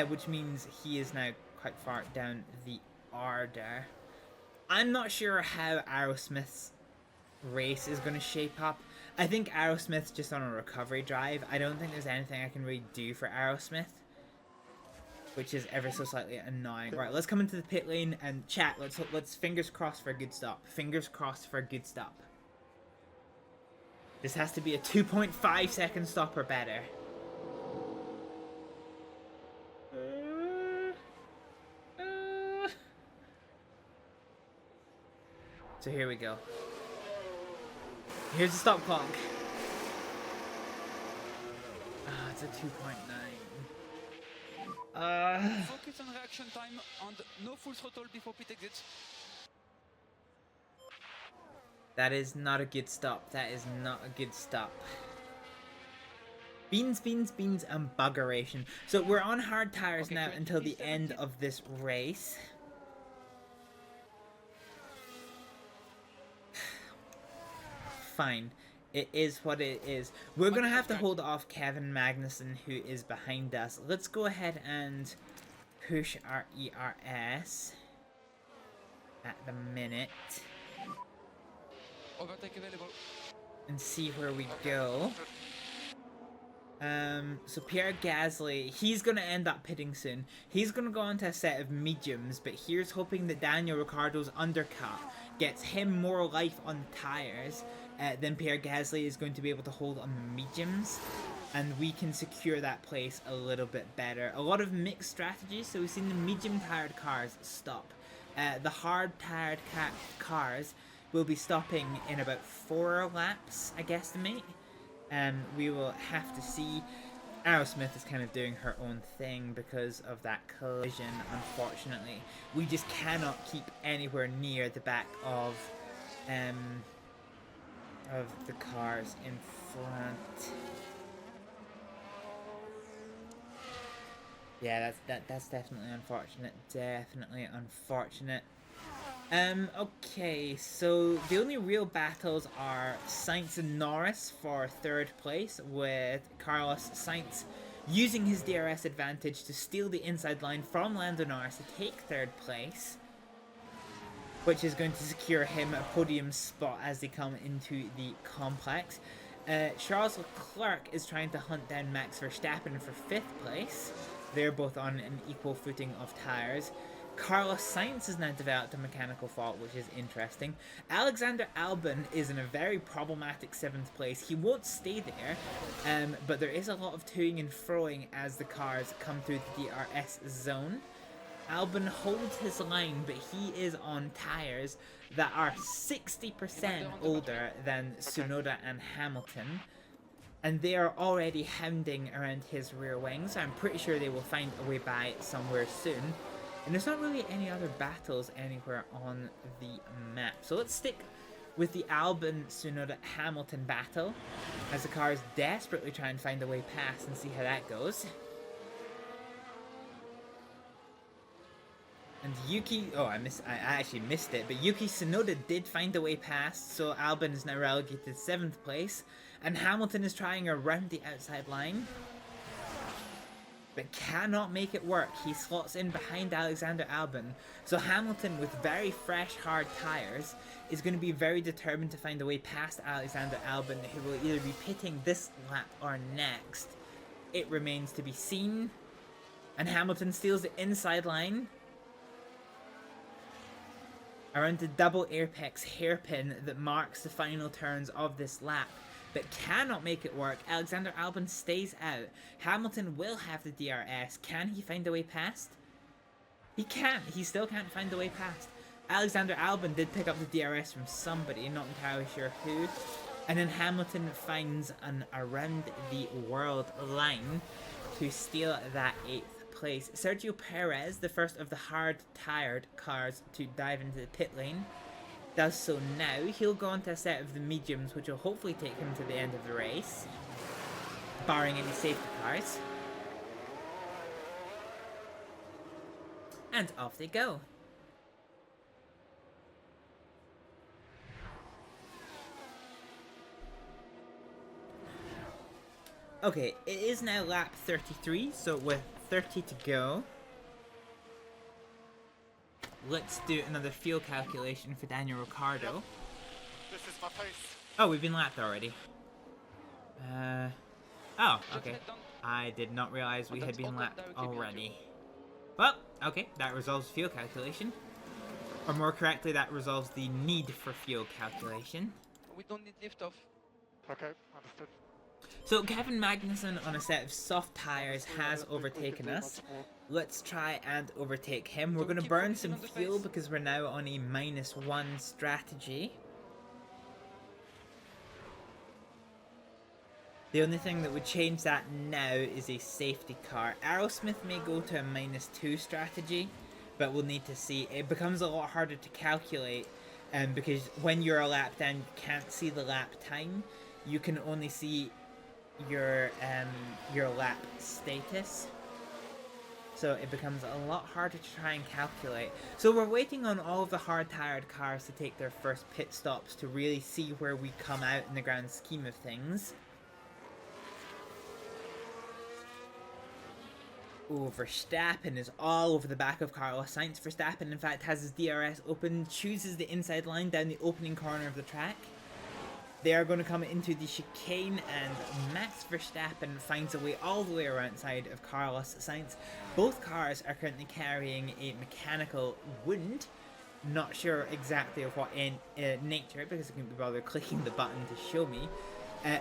which means he is now quite far down the order. I'm not sure how Aerosmith's race is going to shape up. I think Aerosmith's just on a recovery drive. I don't think there's anything I can really do for Aerosmith, which is ever so slightly annoying. Right, let's come into the pit lane and chat. Let's fingers crossed for a good stop. Fingers crossed for a good stop. This has to be a 2.5 second stop or better. So here we go. Here's the stop clock. It's a 2.9. Focus on reaction time and no full throttle before pit exit. That is not a good stop. That is not a good stop. Beans, beans, beans, and buggeration. So we're on hard tires now until the end of this race. Fine. It is what it is. We're going to have to hold off Kevin Magnussen, who is behind us. Let's go ahead and push our ERS at the minute. Overtake available. And see where we go. So Pierre Gasly, he's going to end up pitting soon. He's going to go onto a set of mediums, but here's hoping that Daniel Ricciardo's undercut gets him more life on tyres. Then Pierre Gasly is going to be able to hold on the mediums, and we can secure that place a little bit better. A lot of mixed strategies, so we've seen the medium-tired cars stop. The hard-tired cars will be stopping in about 4 laps, I guesstimate. We will have to see. Aerosmith is kind of doing her own thing because of that collision, unfortunately. We just cannot keep anywhere near the back of the cars in front. Yeah, that's definitely unfortunate. Definitely unfortunate. Okay, so the only real battles are Sainz and Norris for 3rd place, with Carlos Sainz using his DRS advantage to steal the inside line from Lando Norris to take 3rd place, which is going to secure him a podium spot as they come into the complex. Charles Leclerc is trying to hunt down Max Verstappen for 5th place. They're both on an equal footing of tyres. Carlos Sainz has now developed a mechanical fault, which is interesting. Alexander Albon is in a very problematic 7th place. He won't stay there, but there is a lot of toing and froing as the cars come through the DRS zone. Albon holds his line, but he is on tyres that are 60% older than Tsunoda and Hamilton. And they are already hounding around his rear wings. I'm pretty sure they will find a way by somewhere soon. And there's not really any other battles anywhere on the map. So let's stick with the Albon, Tsunoda, Hamilton battle, as the cars desperately try and find a way past, and see how that goes. And Yuki, I actually missed it, but Yuki Tsunoda did find a way past, so Albon is now relegated to 7th place, and Hamilton is trying around the outside line, but cannot make it work. He slots in behind Alexander Albon, so Hamilton, with very fresh, hard tyres, is going to be very determined to find a way past Alexander Albon, who will either be pitting this lap or next. It remains to be seen, and Hamilton steals the inside line around the double apex hairpin that marks the final turns of this lap, but cannot make it work. Alexander Albon stays out. Hamilton will have the DRS. Can he find a way past? He can't. He still can't find a way past. Alexander Albon did pick up the DRS from somebody, not entirely sure who. And then Hamilton finds an around the world line to steal that 8th place. Sergio Perez, the first of the hard-tired cars to dive into the pit lane, does so now. He'll go onto a set of the mediums, which will hopefully take him to the end of the race, barring any safety cars. And off they go. Okay, it is now lap 33, so with 30 to go, let's do another fuel calculation for Daniel Ricciardo. Yep. This is my pace. Oh, we've been lapped already. Oh, okay. I did not realize we had been lapped already. Well, okay, that resolves fuel calculation. Or more correctly, that resolves the need for fuel calculation. We don't need lift off. Okay, understood. So Kevin Magnussen on a set of soft tyres has overtaken us. Let's try and overtake him. We're going to burn some fuel because we're now on a -1 strategy. The only thing that would change that now is a safety car. Aerosmith may go to a -2 strategy, but we'll need to see. It becomes a lot harder to calculate because when you're a lap down, you can't see the lap time. You can only see your lap status. so it becomes a lot harder to try and calculate. So we're waiting on all of the hard-tired cars to take their first pit stops to really see where we come out in the grand scheme of things. Oh, Verstappen is all over the back of Carlos Sainz. Verstappen, in fact, has his DRS open, chooses the inside line down the opening corner of the track. They are going to come into the chicane, and Max Verstappen finds a way all the way around side of Carlos Sainz. Both cars are currently carrying a mechanical wound. Not sure exactly of what nature, because I couldn't be bothered clicking the button to show me.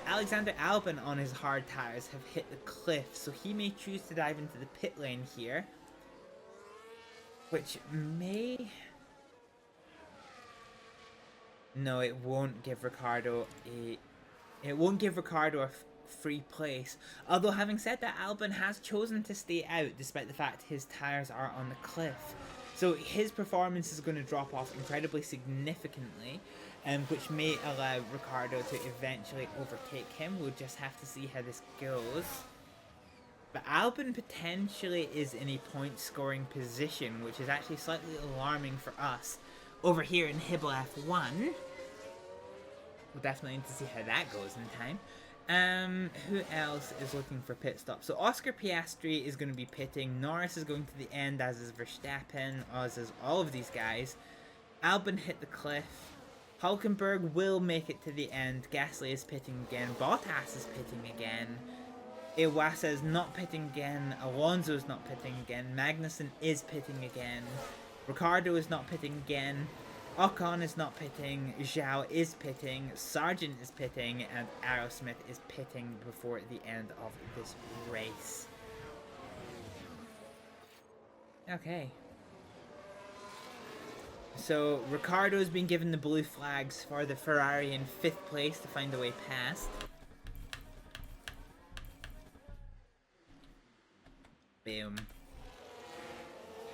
Alexander Albon on his hard tires have hit the cliff, so he may choose to dive into the pit lane here, which may... No, it won't give Ricardo a free place. Although, having said that, Albon has chosen to stay out despite the fact his tires are on the cliff. So his performance is going to drop off incredibly significantly, which may allow Ricardo to eventually overtake him. We'll just have to see how this goes. But Albon potentially is in a point scoring position, which is actually slightly alarming for us over here in Hibble F1. We'll definitely need to see how that goes in time. Who else is looking for pit stops? So Oscar Piastri is going to be pitting. Norris is going to the end, as is Verstappen, as is all of these guys. Albon hit the cliff. Hulkenberg will make it to the end. Gasly is pitting again. Bottas is pitting again. Iwasa is not pitting again. Alonso is not pitting again. Magnussen is pitting again. Ricardo is not pitting again. Ocon is not pitting. Zhao is pitting. Sargent is pitting. And Aerosmith is pitting before the end of this race. Okay. So Ricardo's been given the blue flags for the Ferrari in 5th place to find a way past. Boom.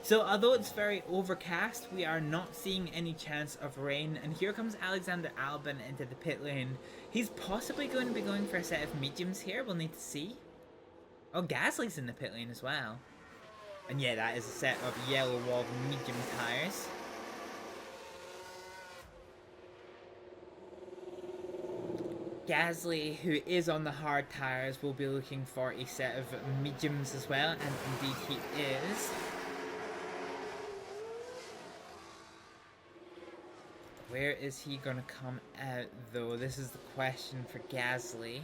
So although it's very overcast, we are not seeing any chance of rain, and here comes Alexander Albon into the pit lane. He's possibly going to be going for a set of mediums here, we'll need to see. Oh, Gasly's in the pit lane as well. And yeah, that is a set of yellow walled medium tyres. Gasly, who is on the hard tyres, will be looking for a set of mediums as well, and indeed he is. Where is he going to come out, though? This is the question for Gasly.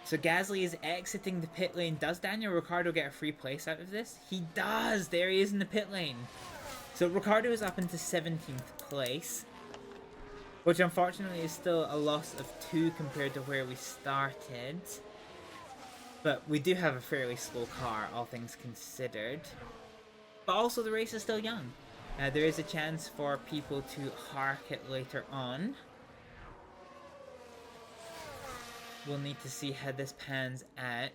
So Gasly is exiting the pit lane. Does Daniel Ricciardo get a free place out of this? He does! There he is in the pit lane. So Ricciardo is up into 17th place, which unfortunately is still a loss of 2 compared to where we started. But we do have a fairly slow car, all things considered. But also the race is still young. There is a chance for people to hark it later on. We'll need to see how this pans out.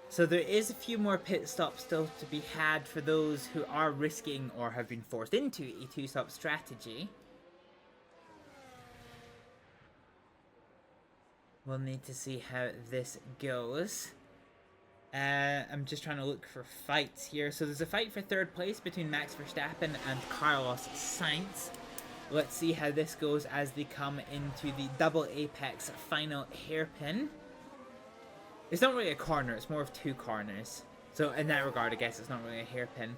So there is a few more pit stops still to be had for those who are risking or have been forced into a 2-stop strategy. We'll need to see how this goes. I'm just trying to look for fights here. So there's a fight for 3rd place between Max Verstappen and Carlos Sainz. Let's see how this goes as they come into the double apex final hairpin. It's not really a corner, it's more of 2 corners. So in that regard, I guess it's not really a hairpin.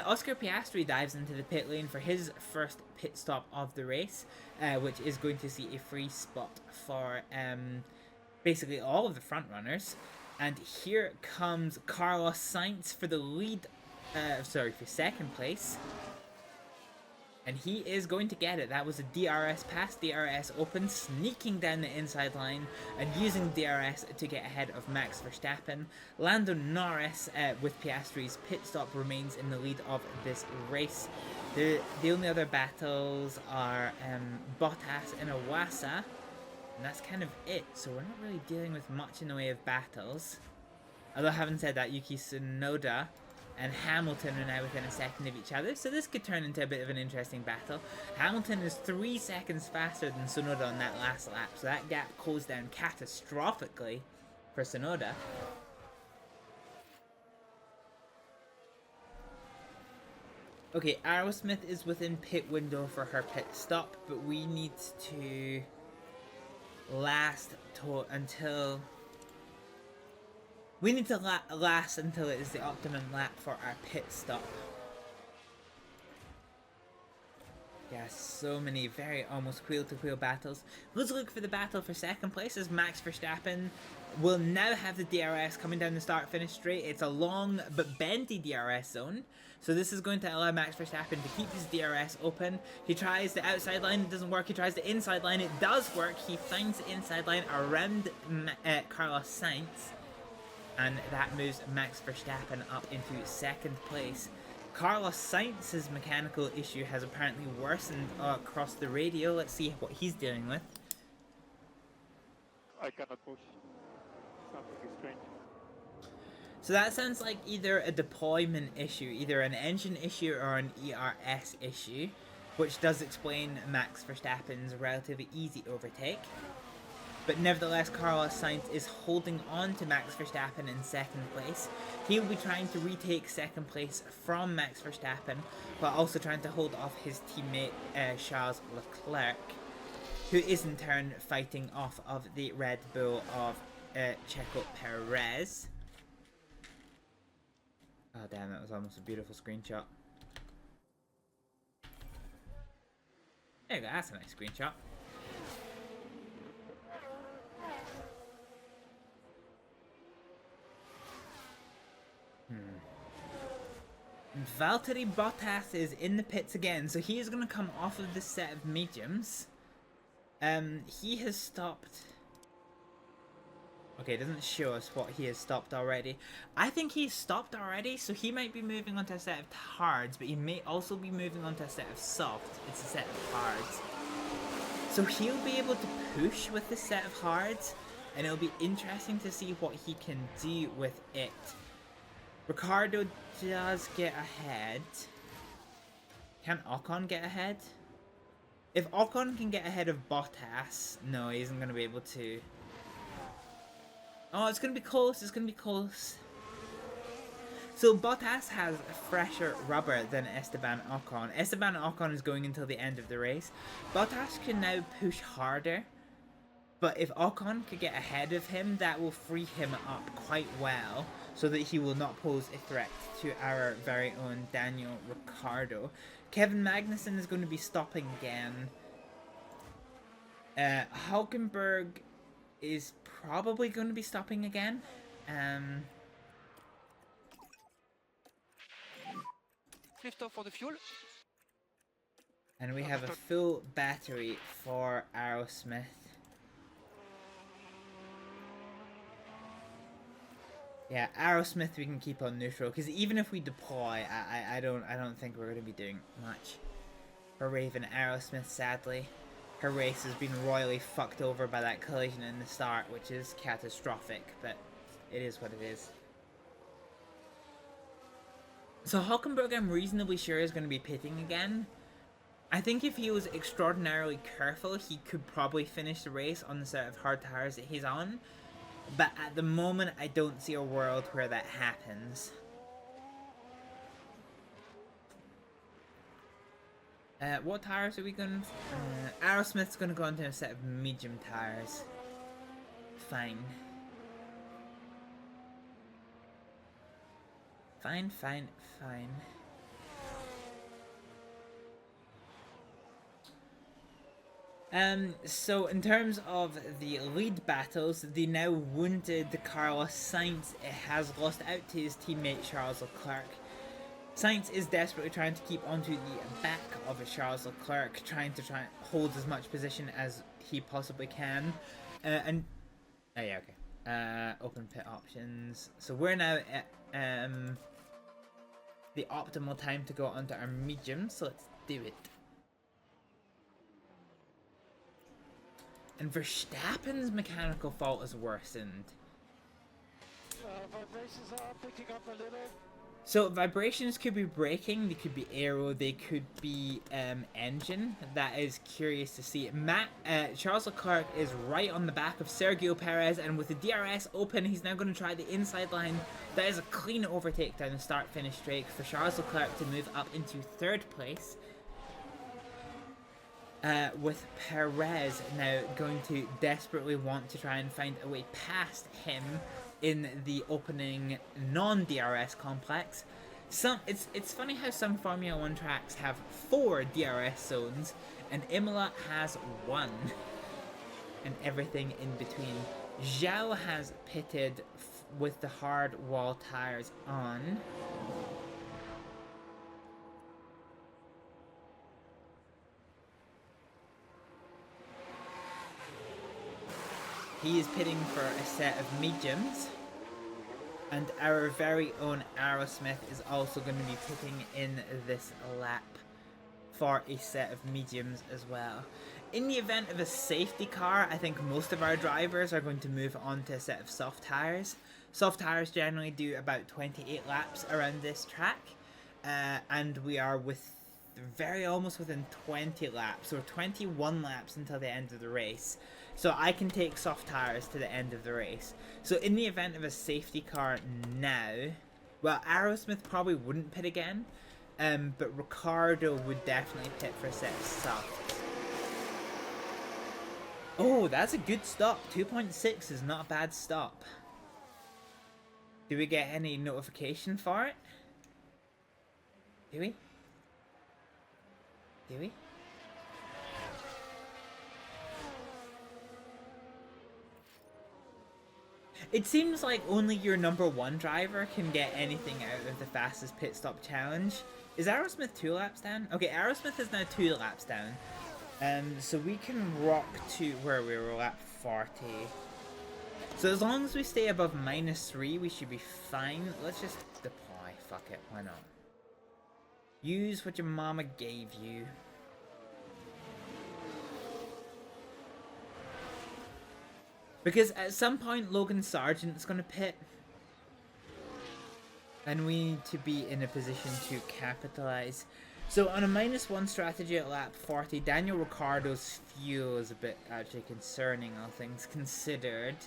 Oscar Piastri dives into the pit lane for his first pit stop of the race, which is going to see a free spot for basically all of the front runners. And here comes Carlos Sainz for the lead, for 2nd place. And he is going to get it. That was a DRS pass, DRS open, sneaking down the inside line and using DRS to get ahead of Max Verstappen. Lando Norris, with Piastri's pit stop, remains in the lead of this race. The only other battles are Bottas and Iwasa. And that's kind of it, so we're not really dealing with much in the way of battles. Although having said that, Yuki Tsunoda and Hamilton are now within a second of each other, so this could turn into a bit of an interesting battle. Hamilton is 3 seconds faster than Tsunoda on that last lap, so that gap closed down catastrophically for Tsunoda. Okay, Aerosmith is within pit window for her pit stop, but we need to last until... We need to last until it is the optimum lap for our pit stop. Yeah, so many very almost wheel-to-wheel battles. Let's look for the battle for second place as Max Verstappen will now have the DRS coming down the start-finish straight. It's a long but bendy DRS zone. So this is going to allow Max Verstappen to keep his DRS open. He tries the outside line, it doesn't work. He tries the inside line, it does work. He finds the inside line around Carlos Sainz. And that moves Max Verstappen up into second place. Carlos Sainz's mechanical issue has apparently worsened across the radio. Let's see what he's dealing with. I cannot push. Something is strange. So that sounds like either a deployment issue, either an engine issue or an ERS issue, which does explain Max Verstappen's relatively easy overtake. But nevertheless, Carlos Sainz is holding on to Max Verstappen in second place. He'll be trying to retake second place from Max Verstappen, while also trying to hold off his teammate Charles Leclerc, who is in turn fighting off of the Red Bull of Checo Perez. Oh damn, that was almost a beautiful screenshot. There you go, that's a nice screenshot. Valtteri Bottas is in the pits again, so he is going to come off of this set of mediums. He has stopped... Okay, it doesn't show us what he has stopped already. I think he's stopped already, so he might be moving on to a set of hards, but he may also be moving on to a set of soft. It's a set of hards. So he'll be able to push with this set of hards, and it'll be interesting to see what he can do with it. Ricardo does get ahead. Can Ocon get ahead? If Ocon can get ahead of Bottas, no, he isn't going to be able to. Oh, it's going to be close, it's going to be close. So Bottas has fresher rubber than Esteban Ocon. Esteban Ocon is going until the end of the race. Bottas can now push harder. But if Ocon could get ahead of him, that will free him up quite well, so that he will not pose a threat to our very own Daniel Ricciardo. Kevin Magnussen is going to be stopping again. Hulkenberg is probably going to be stopping again. Lift off for the fuel. And we have a full battery for Aerosmith. Yeah, Aerosmith we can keep on neutral, because even if we deploy, I don't think we're going to be doing much. For Raven Aerosmith, sadly. Her race has been royally fucked over by that collision in the start, which is catastrophic, but it is what it is. So Hulkenberg, I'm reasonably sure, is going to be pitting again. I think if he was extraordinarily careful, he could probably finish the race on the set of hard tires that he's on. But at the moment, I don't see a world where that happens. What tires are we going to... Aerosmith's going to go into a set of medium tires. Fine. Fine. So in terms of the lead battles, the now wounded Carlos Sainz has lost out to his teammate Charles Leclerc. Sainz is desperately trying to keep onto the back of Charles Leclerc, trying to hold as much position as he possibly can. Open pit options. So we're now at the optimal time to go onto our medium, so let's do it. And Verstappen's mechanical fault is worsened. Vibrations are picking up a little. So vibrations could be braking, they could be aero, they could be engine. That is curious to see. Charles Leclerc is right on the back of Sergio Perez, and with the DRS open, he's now going to try the inside line. That is a clean overtake down the start-finish straight for Charles Leclerc to move up into 3rd place. With Perez now going to desperately want to try and find a way past him in the opening non-DRS complex. It's funny how some Formula 1 tracks have 4 DRS zones and Imola has 1 and everything in between. Zhao has pitted with the hard wall tires on. He is pitting for a set of mediums. And our very own Aerosmith is also going to be pitting in this lap for a set of mediums as well. In the event of a safety car, I think most of our drivers are going to move on to a set of soft tires. Soft tires generally do about 28 laps around this track. And we are almost within 20 laps, or 21 laps until the end of the race. So I can take soft tires to the end of the race. So in the event of a safety car now, well, Aerosmith probably wouldn't pit again, but Ricciardo would definitely pit for a set of softs. Oh, that's a good stop. 2.6 is not a bad stop. Do we get any notification for it? Do we? Do we? It seems like only your number 1 driver can get anything out of the fastest pit stop challenge. Is Aerosmith 2 laps down? Okay, Aerosmith is now 2 laps down. So we can rock to where we were, lap 40. So as long as we stay above -3, we should be fine. Let's just deploy. Fuck it, why not? Use what your mama gave you. Because at some point Logan Sargent's going to pit. And we need to be in a position to capitalize. So on a -1 strategy at lap 40, Daniel Ricciardo's fuel is a bit actually concerning, all things considered.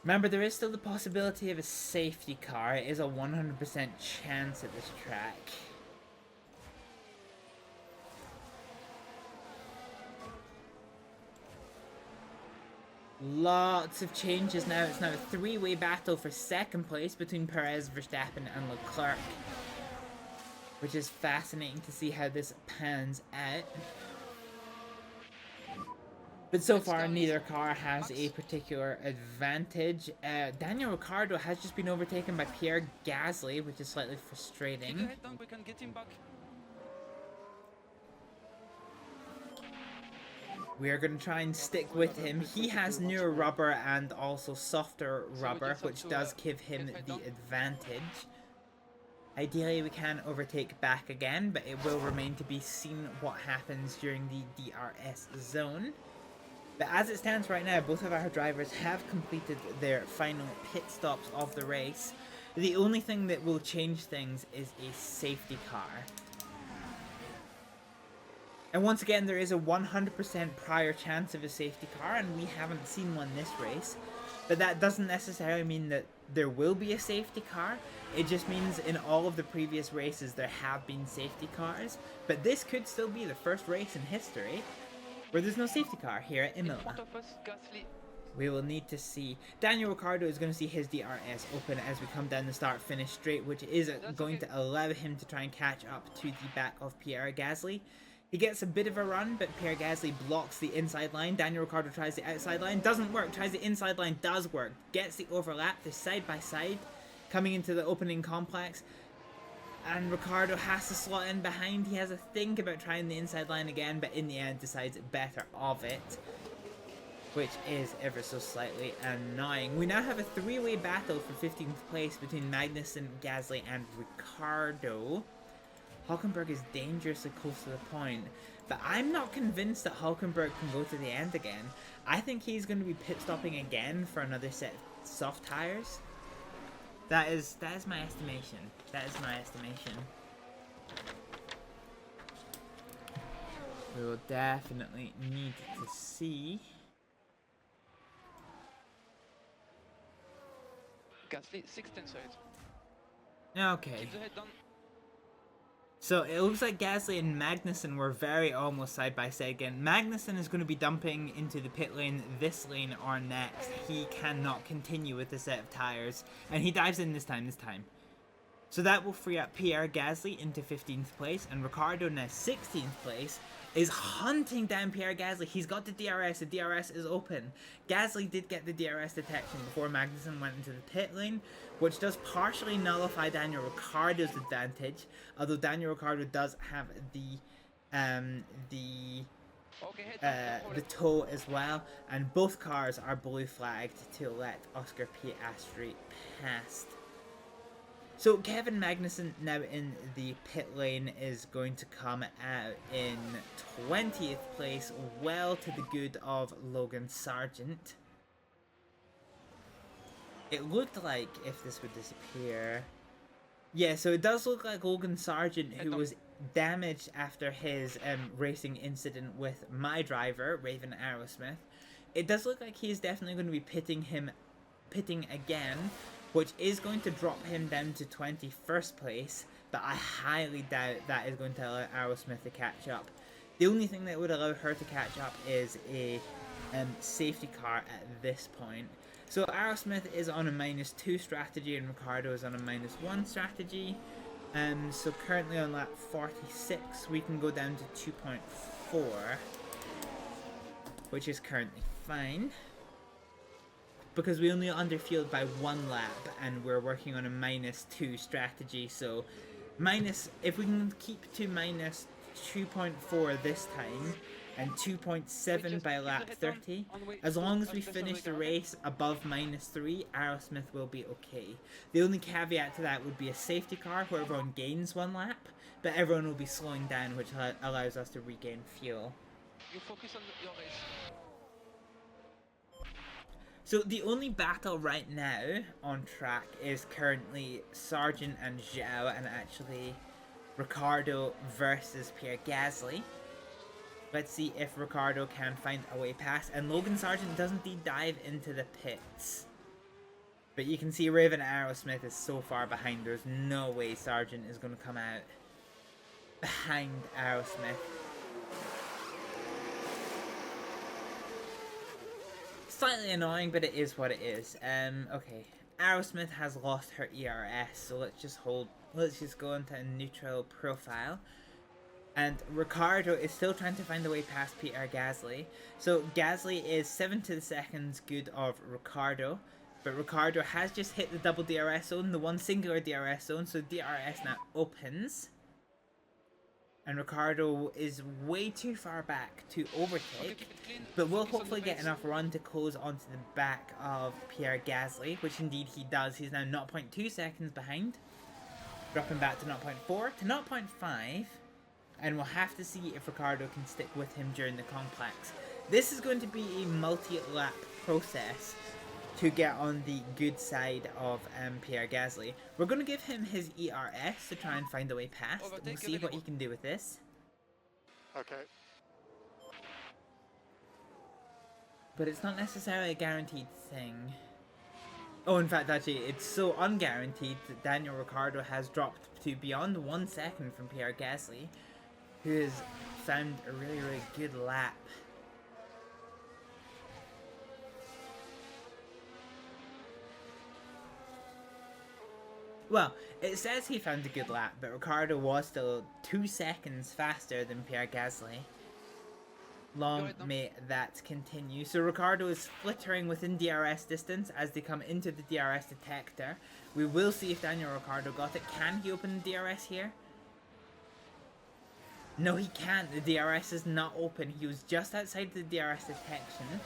Remember, there is still the possibility of a safety car. It is a 100% chance at this track. Lots of changes now. It's now a 3-way battle for 2nd place between Perez, Verstappen and Leclerc, which is fascinating to see how this pans out. But so far, neither car has a particular advantage. Daniel Ricciardo has just been overtaken by Pierre Gasly, which is slightly frustrating. We can get him back. We are going to try and stick with him. He has newer rubber and also softer rubber, which does give him the advantage. Ideally, we can overtake back again, but it will remain to be seen what happens during the DRS zone. But as it stands right now, both of our drivers have completed their final pit stops of the race. The only thing that will change things is a safety car. And once again, there is a 100% prior chance of a safety car, and we haven't seen one this race. But that doesn't necessarily mean that there will be a safety car. It just means in all of the previous races there have been safety cars. But this could still be the first race in history where there's no safety car here at Imola. We will need to see. Daniel Ricciardo is going to see his DRS open as we come down the start-finish straight, which is going to allow him to try and catch up to the back of Pierre Gasly. He gets a bit of a run, but Pierre Gasly blocks the inside line. Daniel Ricciardo tries the outside line. Doesn't work. Tries the inside line. Does work. Gets the overlap. They're side by side. Coming into the opening complex. And Ricciardo has to slot in behind. He has a think about trying the inside line again, but in the end decides better of it. Which is ever so slightly annoying. We now have a 3-way battle for 15th place between Magnussen, Gasly, and Ricciardo. Hülkenberg is dangerously close to the point, but I'm not convinced that Hülkenberg can go to the end again. I think he's going to be pit stopping again for another set of soft tires. That is my estimation. That is my estimation. We will definitely need to see. Gasly, 6th inside. Okay. Keep the head down. So it looks like Gasly and Magnussen were very almost side by side again. Magnussen is going to be dumping into the pit lane this lane or next. He cannot continue with the set of tires. And he dives in this time. So that will free up Pierre Gasly into 15th place. And Ricciardo now 16th place is hunting down Pierre Gasly. He's got the DRS. The DRS is open. Gasly did get the DRS detection before Magnussen went into the pit lane, which does partially nullify Daniel Ricciardo's advantage, although Daniel Ricciardo does have the tow as well, and both cars are blue flagged to let Oscar Piastri past. So Kevin Magnussen now in the pit lane is going to come out in 20th place, well to the good of Logan Sargent. It looked like if this would disappear... Yeah, so it does look like Logan Sargent, who was damaged after his racing incident with my driver, Raven Aerosmith. It does look like he's definitely going to be pitting again, which is going to drop him down to 21st place, but I highly doubt that is going to allow Aerosmith to catch up. The only thing that would allow her to catch up is a safety car at this point. So Aerosmith is on a -2 strategy and Ricciardo is on a -1 strategy. So currently on lap 46 we can go down to 2.4, which is currently fine, because we only underfield by 1 lap and we're working on a -2 strategy. So if we can keep to -2.4 this time and 2.7 by lap 30, as long as we finish the race above -3, Aerosmith will be okay. The only caveat to that would be a safety car where everyone gains 1 lap, but everyone will be slowing down, which allows us to regain fuel. You focus on your race. So the only battle right now on track is currently Sargent and Zhao, and actually Ricciardo versus Pierre Gasly. Let's see if Ricciardo can find a way past, and Logan Sargent does indeed dive into the pits. But you can see Raven Aerosmith is so far behind, there's no way Sargent is going to come out behind Aerosmith. Slightly annoying, but it is what it is. Okay, Aerosmith has lost her ERS, so let's just go into a neutral profile. And Ricciardo is still trying to find a way past Pierre Gasly. So Gasly is 7 seconds good of Ricciardo, but Ricciardo has just hit the double DRS zone, the one singular DRS zone, so DRS now opens. And Ricciardo is way too far back to overtake, but will hopefully get enough run to close onto the back of Pierre Gasly, which indeed he does. He's now 0.2 seconds behind, dropping back to 0.4 to 0.5, and we'll have to see if Ricciardo can stick with him during the complex. This is going to be a multi-lap process to get on the good side of Pierre Gasly. We're going to give him his ERS to try and find a way past. We'll see what he can do with this. Okay. But it's not necessarily a guaranteed thing. Oh, in fact, actually, it's so unguaranteed that Daniel Ricciardo has dropped to beyond 1 second from Pierre Gasly, who has found a really, really good lap. Well, it says he found a good lap, but Ricciardo was still 2 seconds faster than Pierre Gasly. Long may that continue. So Ricciardo is flittering within DRS distance as they come into the DRS detector. We will see if Daniel Ricciardo got it. Can he open the DRS here? No, he can't. The DRS is not open. He was just outside the DRS detection.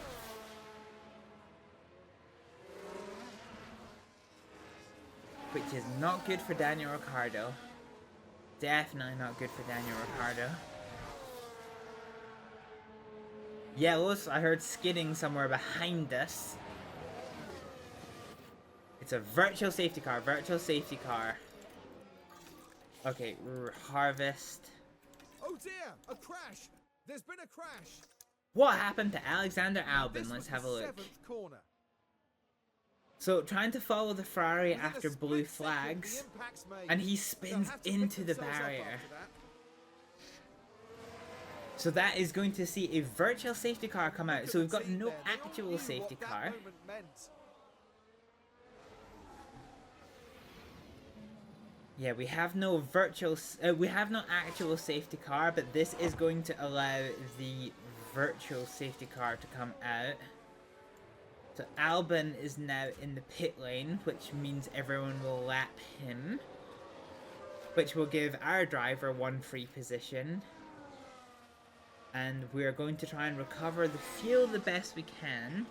Which is not good for Daniel Ricciardo. Definitely not good for Daniel Ricciardo. Yellows, I heard skidding somewhere behind us. It's a virtual safety car. Virtual safety car. Okay, harvest. Oh dear, a crash! There's been a crash. What happened to Alexander Now, Albon? this Let's was have a the look. 7th corner. So, trying to follow the Ferrari Within a after split blue second, flags, the impact's made. and he They'll spins have to pick into the themselves up barrier. after that. So that is going to see a virtual safety car come out. Look So at we've the got team no there. They all actual knew safety what that car. moment meant. Yeah, we have no virtual, we have no actual safety car, but this is going to allow the virtual safety car to come out. So Albon is now in the pit lane, which means everyone will lap him, which will give our driver one free position. And we are going to try and recover the fuel the best we can.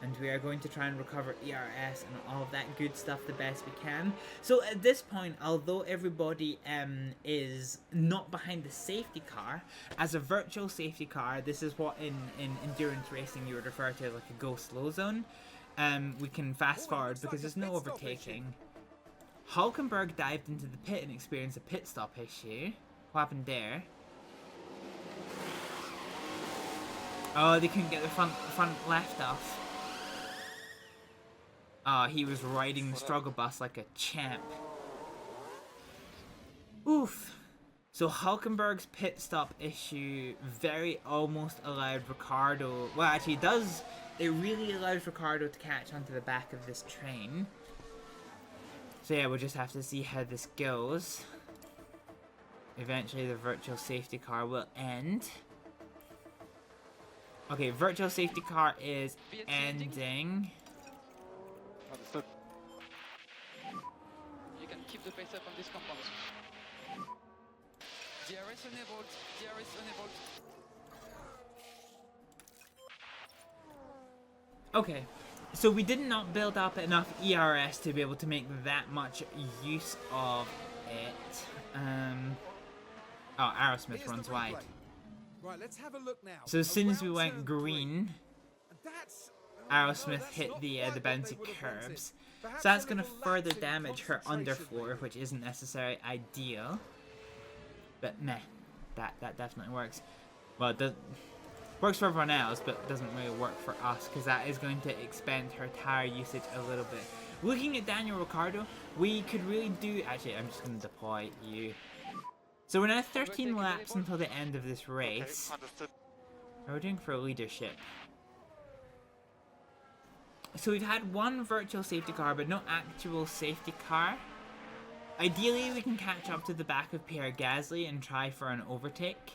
And we are going to try and recover ERS and all of that good stuff the best we can. So at this point, although everybody is not behind the safety car, as a virtual safety car, this is what in endurance racing you would refer to as like a go slow zone. We can fast forward because there's no overtaking. Hulkenberg dived into the pit and experienced a pit stop issue. What happened there? Oh, they couldn't get the front left off. Oh, he was riding the struggle bus like a champ. Oof. So Hulkenberg's pit stop issue very almost allowed Ricciardo... Well, actually it really allows Ricciardo to catch onto the back of this train. So yeah, we'll just have to see how this goes. Eventually the virtual safety car will end. Okay, virtual safety car is ending. Understood. You can keep the pace up on this compound. DRS enabled, DRS enabled. Okay, so we did not build up enough ERS to be able to make that much use of it. Oh, Aerosmith Here's runs the wide. replay. Right, let's have a look now. So as soon as we Around went turn green, 3. And that's, Aerosmith that's hit not the quite what they bouncy would have wanted. curbs. Perhaps So that's a going to little further lapse in damage her concentration, underfloor, maybe. which isn't necessarily ideal. But meh, that definitely works. Well, it does, works for everyone else, but doesn't really work for us, because that is going to expend her tire usage a little bit. Looking at Daniel Ricciardo, we could really do... Actually, I'm just going to deploy you. So we're now 13 laps until the end of this race. Okay, understood. And we're doing for leadership. So we've had one virtual safety car, but no actual safety car. Ideally, we can catch up to the back of Pierre Gasly and try for an overtake.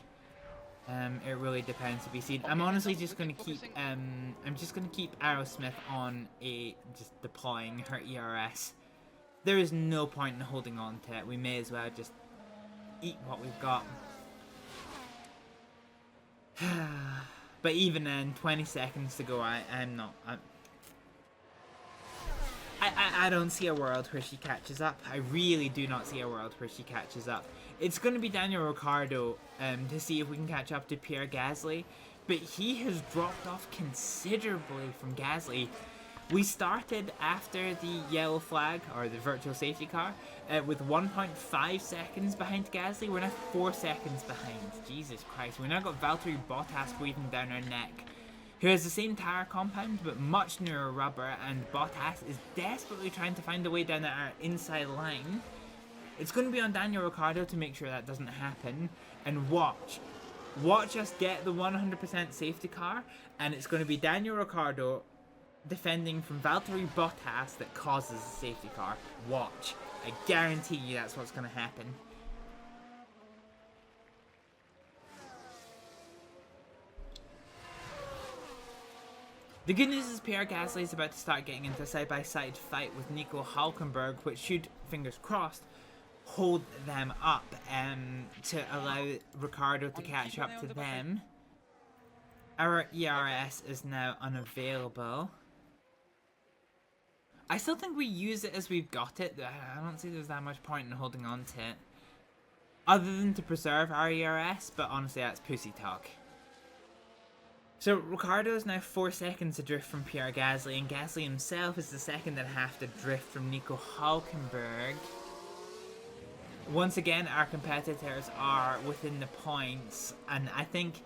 It really depends to be seen. I'm honestly just going to keep Aerosmith on just deploying her ERS. There is no point in holding on to it. We may as well just eat what we've got. But even then, 20 seconds to go, I don't see a world where she catches up. I really do not see a world where she catches up. It's going to be Daniel Ricciardo to see if we can catch up to Pierre Gasly. But he has dropped off considerably from Gasly. We started after the yellow flag, or the virtual safety car, with 1.5 seconds behind Gasly. We're now 4 seconds behind. Jesus Christ. We now got Valtteri Bottas breathing down our neck, who has the same tyre compound but much newer rubber, and Bottas is desperately trying to find a way down our inside line. It's going to be on Daniel Ricciardo to make sure that doesn't happen, and watch us get the 100% safety car, and it's going to be Daniel Ricciardo defending from Valtteri Bottas that causes the safety car. Watch. I guarantee you that's what's going to happen. The good news is Pierre Gasly is about to start getting into a side-by-side fight with Nico Hulkenberg, which should, fingers crossed, hold them up to allow Ricciardo to catch up to them. Our ERS is now unavailable. I still think we use it as we've got it. I don't see there's that much point in holding on to it, other than to preserve our ERS, but honestly that's pussy talk. So Ricciardo is now 4 seconds adrift from Pierre Gasly, and Gasly himself is the 2.5 adrift from Nico Hülkenberg. Once again, our competitors are within the points, and I think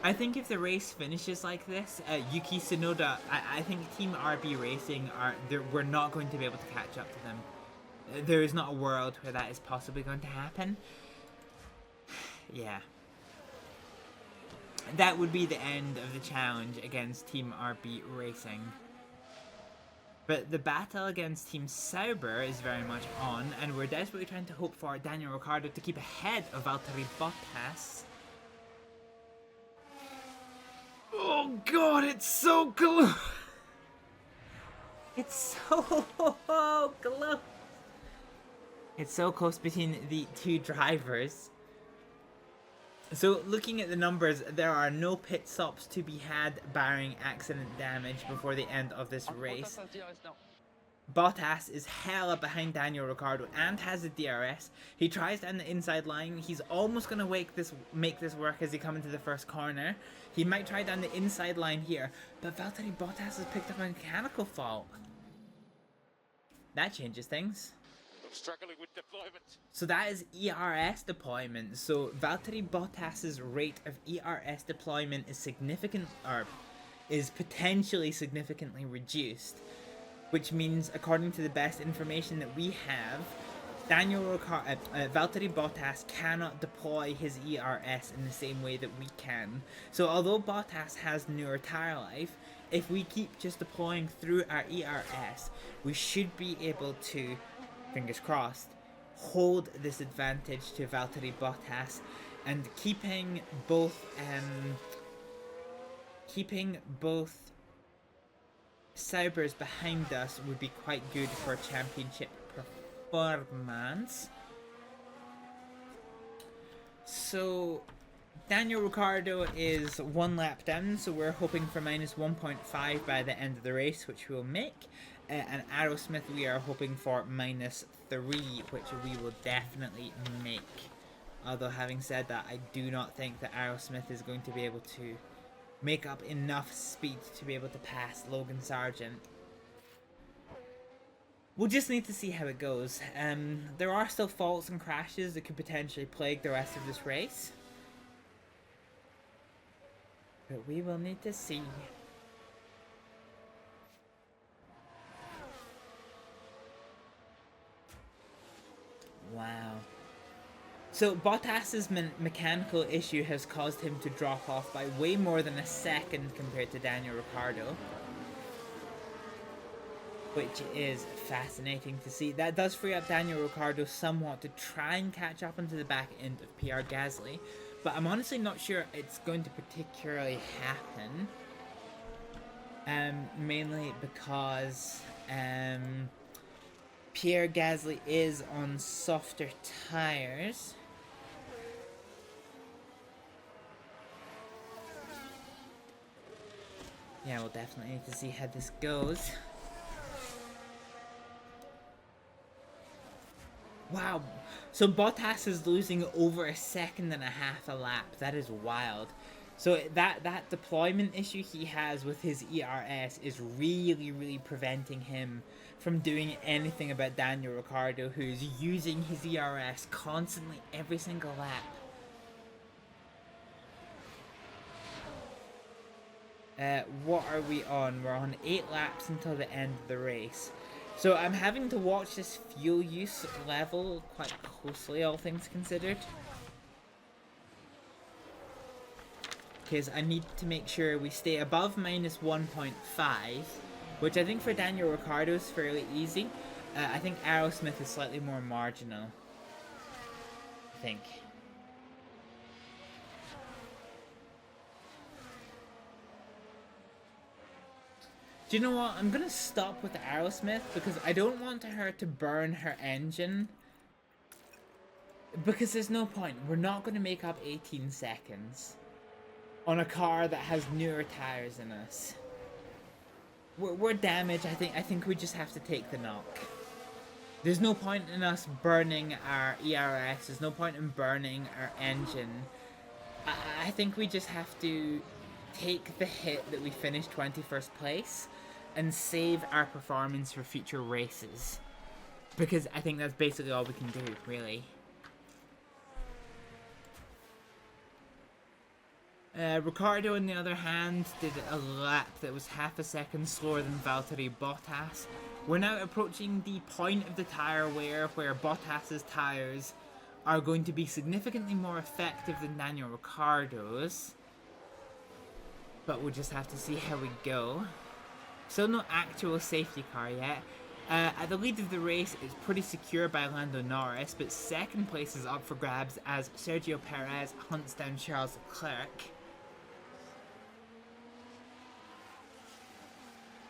if the race finishes like this, Yuki Tsunoda, I think Team RB Racing we're not going to be able to catch up to them. There is not a world where that is possibly going to happen. Yeah. That would be the end of the challenge against Team RB Racing. But the battle against Team Sauber is very much on, and we're desperately trying to hope for Daniel Ricciardo to keep ahead of Valtteri Bottas. Oh god, it's so close! It's so close! It's so close between the two drivers. So, looking at the numbers, there are no pit stops to be had barring accident damage before the end of this race. Bottas is hella behind Daniel Ricciardo and has a DRS. He tries down the inside line. He's almost going to make this work as he comes into the first corner. He might try down the inside line here, but Valtteri Bottas has picked up a mechanical fault. That changes things. Struggling with deployment. So that is ERS deployment. So Valtteri Bottas's rate of ERS deployment is potentially significantly reduced, which means, according to the best information that we have, Valtteri Bottas cannot deploy his ERS in the same way that we can. So although Bottas has newer tire life, if we keep just deploying through our ERS, we should be able to, fingers crossed, hold this advantage to Valtteri Bottas, and keeping both Saubers behind us would be quite good for championship performance. So Daniel Ricciardo is 1 lap down, so we're hoping for minus 1.5 by the end of the race, which we'll make. And Aerosmith we are hoping for minus 3, which we will definitely make. Although having said that, I do not think that Aerosmith is going to be able to make up enough speed to be able to pass Logan Sargent. We'll just need to see how it goes. There are still faults and crashes that could potentially plague the rest of this race. But we will need to see. Wow. So Bottas's mechanical issue has caused him to drop off by way more than a second compared to Daniel Ricciardo, which is fascinating to see. That does free up Daniel Ricciardo somewhat to try and catch up onto the back end of Pierre Gasly, but I'm honestly not sure it's going to particularly happen. Mainly because Pierre Gasly is on softer tires. Yeah, we'll definitely need to see how this goes. Wow, so Bottas is losing over 1.5 seconds a lap. That is wild. So that deployment issue he has with his ERS is really preventing him from doing anything about Daniel Ricciardo, who's using his ERS constantly every single lap. What are we on? We're on 8 laps until the end of the race. So I'm having to watch this fuel use level quite closely, all things considered. Because I need to make sure we stay above minus 1.5, which I think for Daniel Ricciardo is fairly easy. I think Aerosmith is slightly more marginal, I think. Do you know what? I'm gonna stop with Aerosmith because I don't want her to burn her engine. Because there's no point. We're not gonna make up 18 seconds on a car that has newer tires than us. We're damaged. I think we just have to take the knock. There's no point in us burning our ERS. There's no point in burning our engine. I think we just have to take the hit that we finished 21st place and save our performance for future races. Because I think that's basically all we can do, really. Ricciardo, on the other hand, did a lap that was half a second slower than Valtteri Bottas. We're now approaching the point of the tyre wear where Bottas's tyres are going to be significantly more effective than Daniel Ricciardo's. But we'll just have to see how we go. Still no actual safety car yet. At the lead of the race, it's pretty secure by Lando Norris, but second place is up for grabs as Sergio Perez hunts down Charles Leclerc.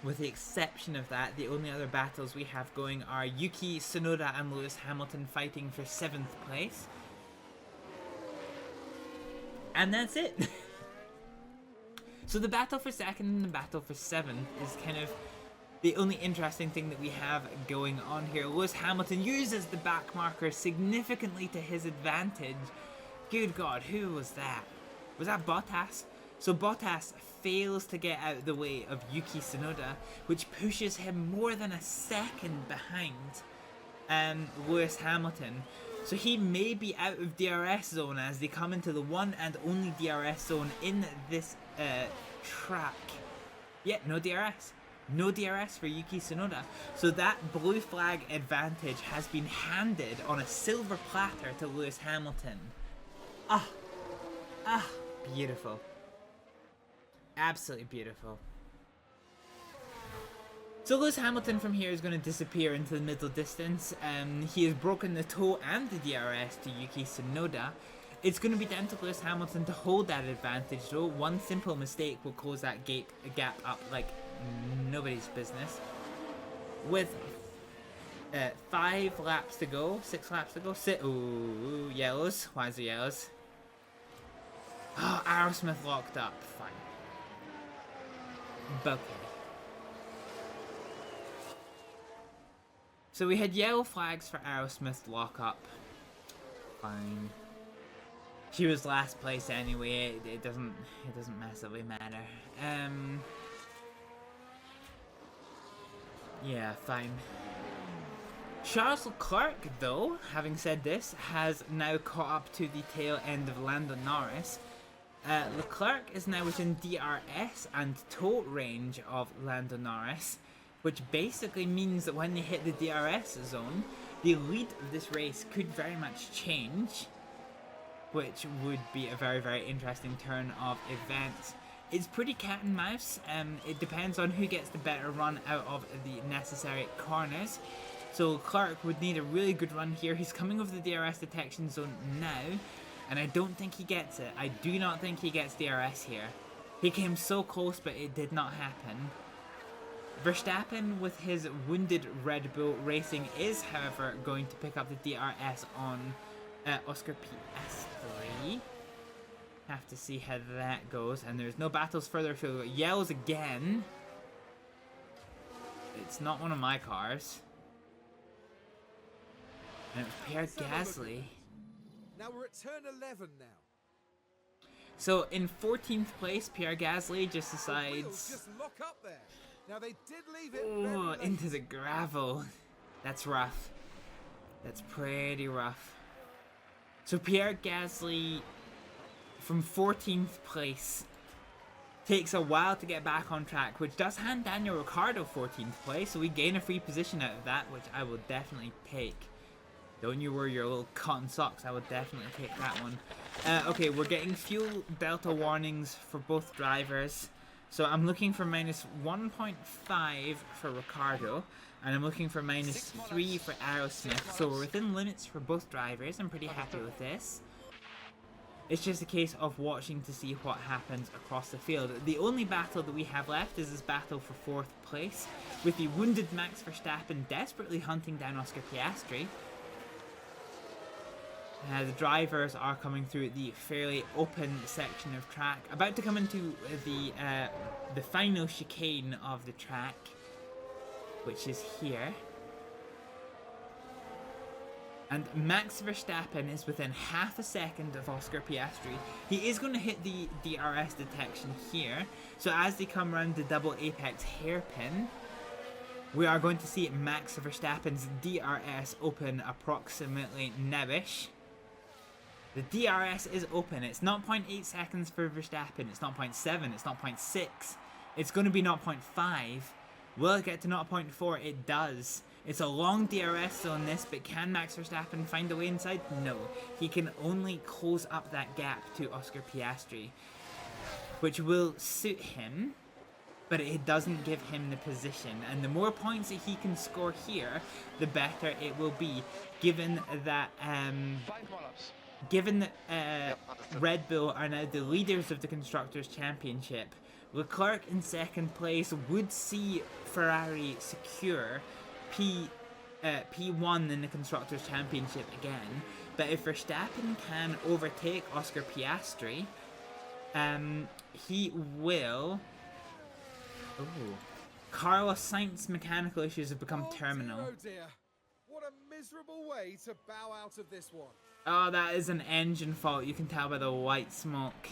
With the exception of that, the only other battles we have going are Yuki Tsunoda and Lewis Hamilton fighting for 7th place. And that's it. So the battle for 2nd and the battle for 7th is kind of the only interesting thing that we have going on here. Lewis Hamilton uses the back marker significantly to his advantage. Good God, who was that? Was that Bottas? So Bottas fails to get out of the way of Yuki Tsunoda, which pushes him more than a second behind Lewis Hamilton. So he may be out of DRS zone as they come into the one and only DRS zone in this track. Yeah, no DRS. No DRS for Yuki Tsunoda. So that blue flag advantage has been handed on a silver platter to Lewis Hamilton. Beautiful. Absolutely beautiful. So Lewis Hamilton from here is going to disappear into the middle distance. He has broken the toe and the DRS to Yuki Tsunoda. It's going to be down to Lewis Hamilton to hold that advantage though. One simple mistake will close that gap up like nobody's business. With 5 laps to go, 6 laps to go, ooh, yellows. Why is there yellows? Oh, Aerosmith locked up. Fine. Okay. So we had yellow flags for Aerosmith lockup. Fine. She was last place anyway. It doesn't massively matter. Yeah, fine. Charles Leclerc, though, having said this, has now caught up to the tail end of Lando Norris. Leclerc is now within DRS and tow range of Lando Norris, which basically means that when they hit the DRS zone, the lead of this race could very much change, which would be a very, very interesting turn of events. It's pretty cat and mouse. It depends on who gets the better run out of the necessary corners. So Leclerc would need a really good run here. He's coming over the DRS detection zone now, and I don't think he gets it. I do not think he gets DRS here. He came so close, but it did not happen. Verstappen, with his wounded Red Bull Racing, is, however, going to pick up the DRS on Oscar PS3. Have to see how that goes. And there's no battles further afield. Yellows again. It's not one of my cars. And it was Pierre Gasly. Now we're at turn 11 now. So in 14th place, Pierre Gasly just The wheels decides... just lock up there. Now they did leave it Oh, very late. into the gravel. That's rough. That's pretty rough. So Pierre Gasly, from 14th place, takes a while to get back on track, which does hand Daniel Ricciardo 14th place, so we gain a free position out of that, which I will definitely take. Don't you worry your little cotton socks, I would definitely take that one. Okay, we're getting fuel delta warnings for both drivers. So I'm looking for minus 1.5 for Ricciardo, and I'm looking for minus 3 for Aerosmith. So we're within limits for both drivers. I'm pretty happy with this. It's just a case of watching to see what happens across the field. The only battle that we have left is this battle for 4th place, with the wounded Max Verstappen desperately hunting down Oscar Piastri. The drivers are coming through the fairly open section of track, about to come into the final chicane of the track, which is here. And Max Verstappen is within half a second of Oscar Piastri. He is going to hit the DRS detection here. So as they come around the double apex hairpin, we are going to see Max Verstappen's DRS open approximately nowish. The DRS is open. It's not 0.8 seconds for Verstappen. It's not 0.7. It's not 0.6. It's going to be 0.5. Will it get to 0.4? It does. It's a long DRS on this, but can Max Verstappen find a way inside? No. He can only close up that gap to Oscar Piastri, which will suit him, but it doesn't give him the position. And the more points that he can score here, the better it will be, given that 5 more laps. given that understood. Red Bull are now the leaders of the Constructors' Championship. Leclerc in second place would see Ferrari secure P1 in the Constructors' Championship again, but if Verstappen can overtake Oscar Piastri, he will... Ooh. Carlos Sainz's mechanical issues have become terminal. Dear, oh dear. What a miserable way to bow out of this one. Oh, that is an engine fault. You can tell by the white smoke.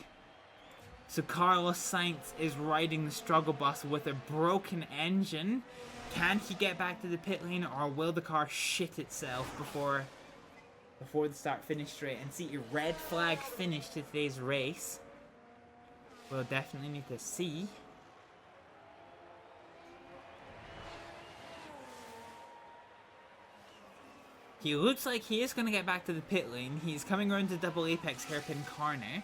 So Carlos Sainz is riding the struggle bus with a broken engine. Can he get back to the pit lane, or will the car shit itself before the start-finish straight and see a red flag finish to today's race? We'll definitely need to see. He looks like he is going to get back to the pit lane. He's coming around the double apex hairpin corner.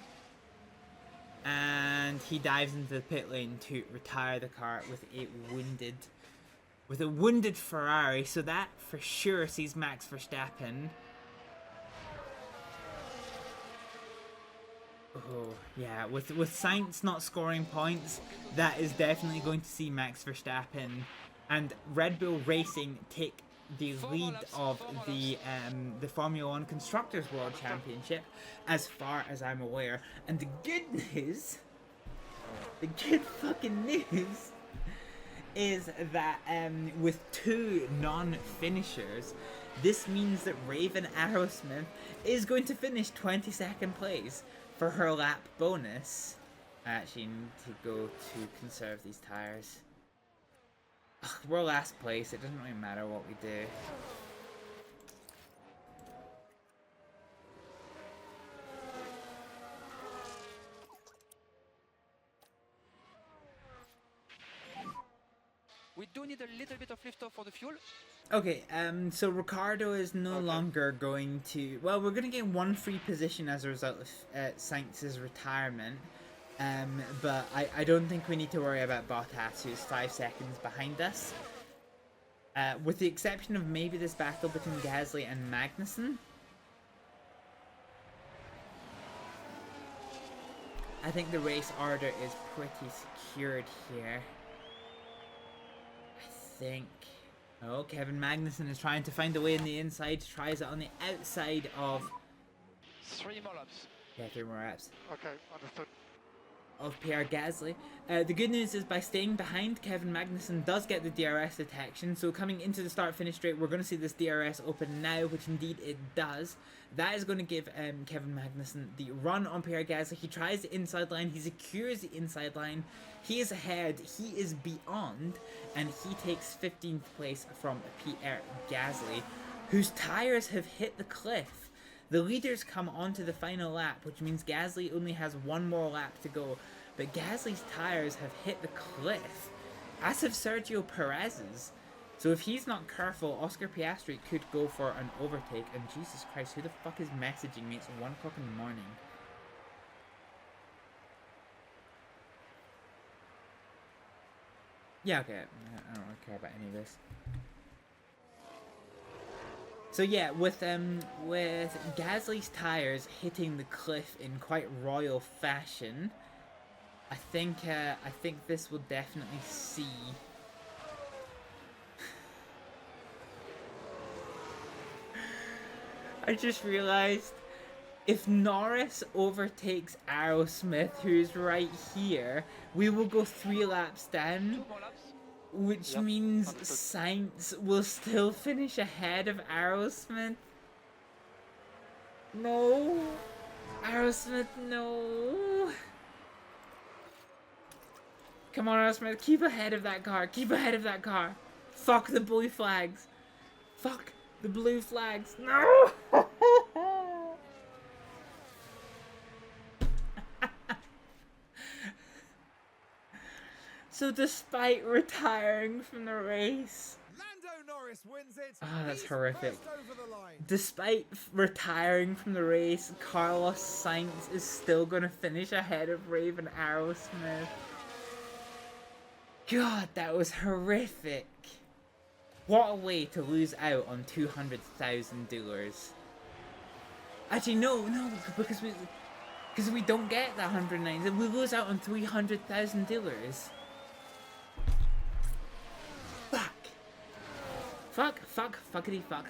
And he dives into the pit lane to retire the car with a wounded Ferrari. So that for sure sees Max Verstappen. Oh, yeah, with Sainz not scoring points, that is definitely going to see Max Verstappen and Red Bull Racing take the lead of the Formula 1 Constructors World Championship, as far as I'm aware. And the good fucking news is that with 2 non-finishers, this means that Raven Aerosmith is going to finish 22nd place for her lap bonus. I actually need to go to conserve these tires. Ugh, we're last place, it doesn't really matter what we do. We do need a little bit of liftoff for the fuel. Okay, so Ricciardo is no longer going to... Well, we're going to get 1 free position as a result of Sainz's retirement. But I don't think we need to worry about Bottas, who's 5 seconds behind us. With the exception of maybe this battle between Gasly and Magnussen. I think the race order is pretty secured here. I think... Oh, Kevin Magnussen is trying to find a way in the inside, tries it on the outside of... 3 more laps. Yeah, 3 more laps. Okay, understood. Of Pierre Gasly. The good news is by staying behind, Kevin Magnussen does get the DRS detection, so coming into the start-finish straight, we're going to see this DRS open now, which indeed it does. That is going to give Kevin Magnussen the run on Pierre Gasly. He tries the inside line, he secures the inside line, he is ahead, he is beyond, and he takes 15th place from Pierre Gasly, whose tyres have hit the cliff. The leaders come onto the final lap, which means Gasly only has 1 more lap to go. But Gasly's tyres have hit the cliff, as have Sergio Perez's. So if he's not careful, Oscar Piastri could go for an overtake. And Jesus Christ, who the fuck is messaging me? It's 1 o'clock in the morning. Yeah, okay. I don't really care about any of this. So yeah, with Gasly's tires hitting the cliff in quite royal fashion, I think this will definitely see. I just realized if Norris overtakes Aerosmith, who's right here, we will go 3 laps down. 2 more laps. Which Yep, means understood. Sainz will still finish ahead of Aerosmith. No! Aerosmith, no! Come on, Aerosmith, keep ahead of that car, keep ahead of that car! Fuck the blue flags! Fuck the blue flags! No! So despite retiring from the race... Lando Norris wins it. Ah, that's He's horrific. first over the line. Despite retiring from the race, Carlos Sainz is still going to finish ahead of Raven Aerosmith. God, that was horrific. What a way to lose out on 200,000 dollars. Actually, no, because we don't get that 190. We lose out on 300,000 dollars. Fuckity fuck.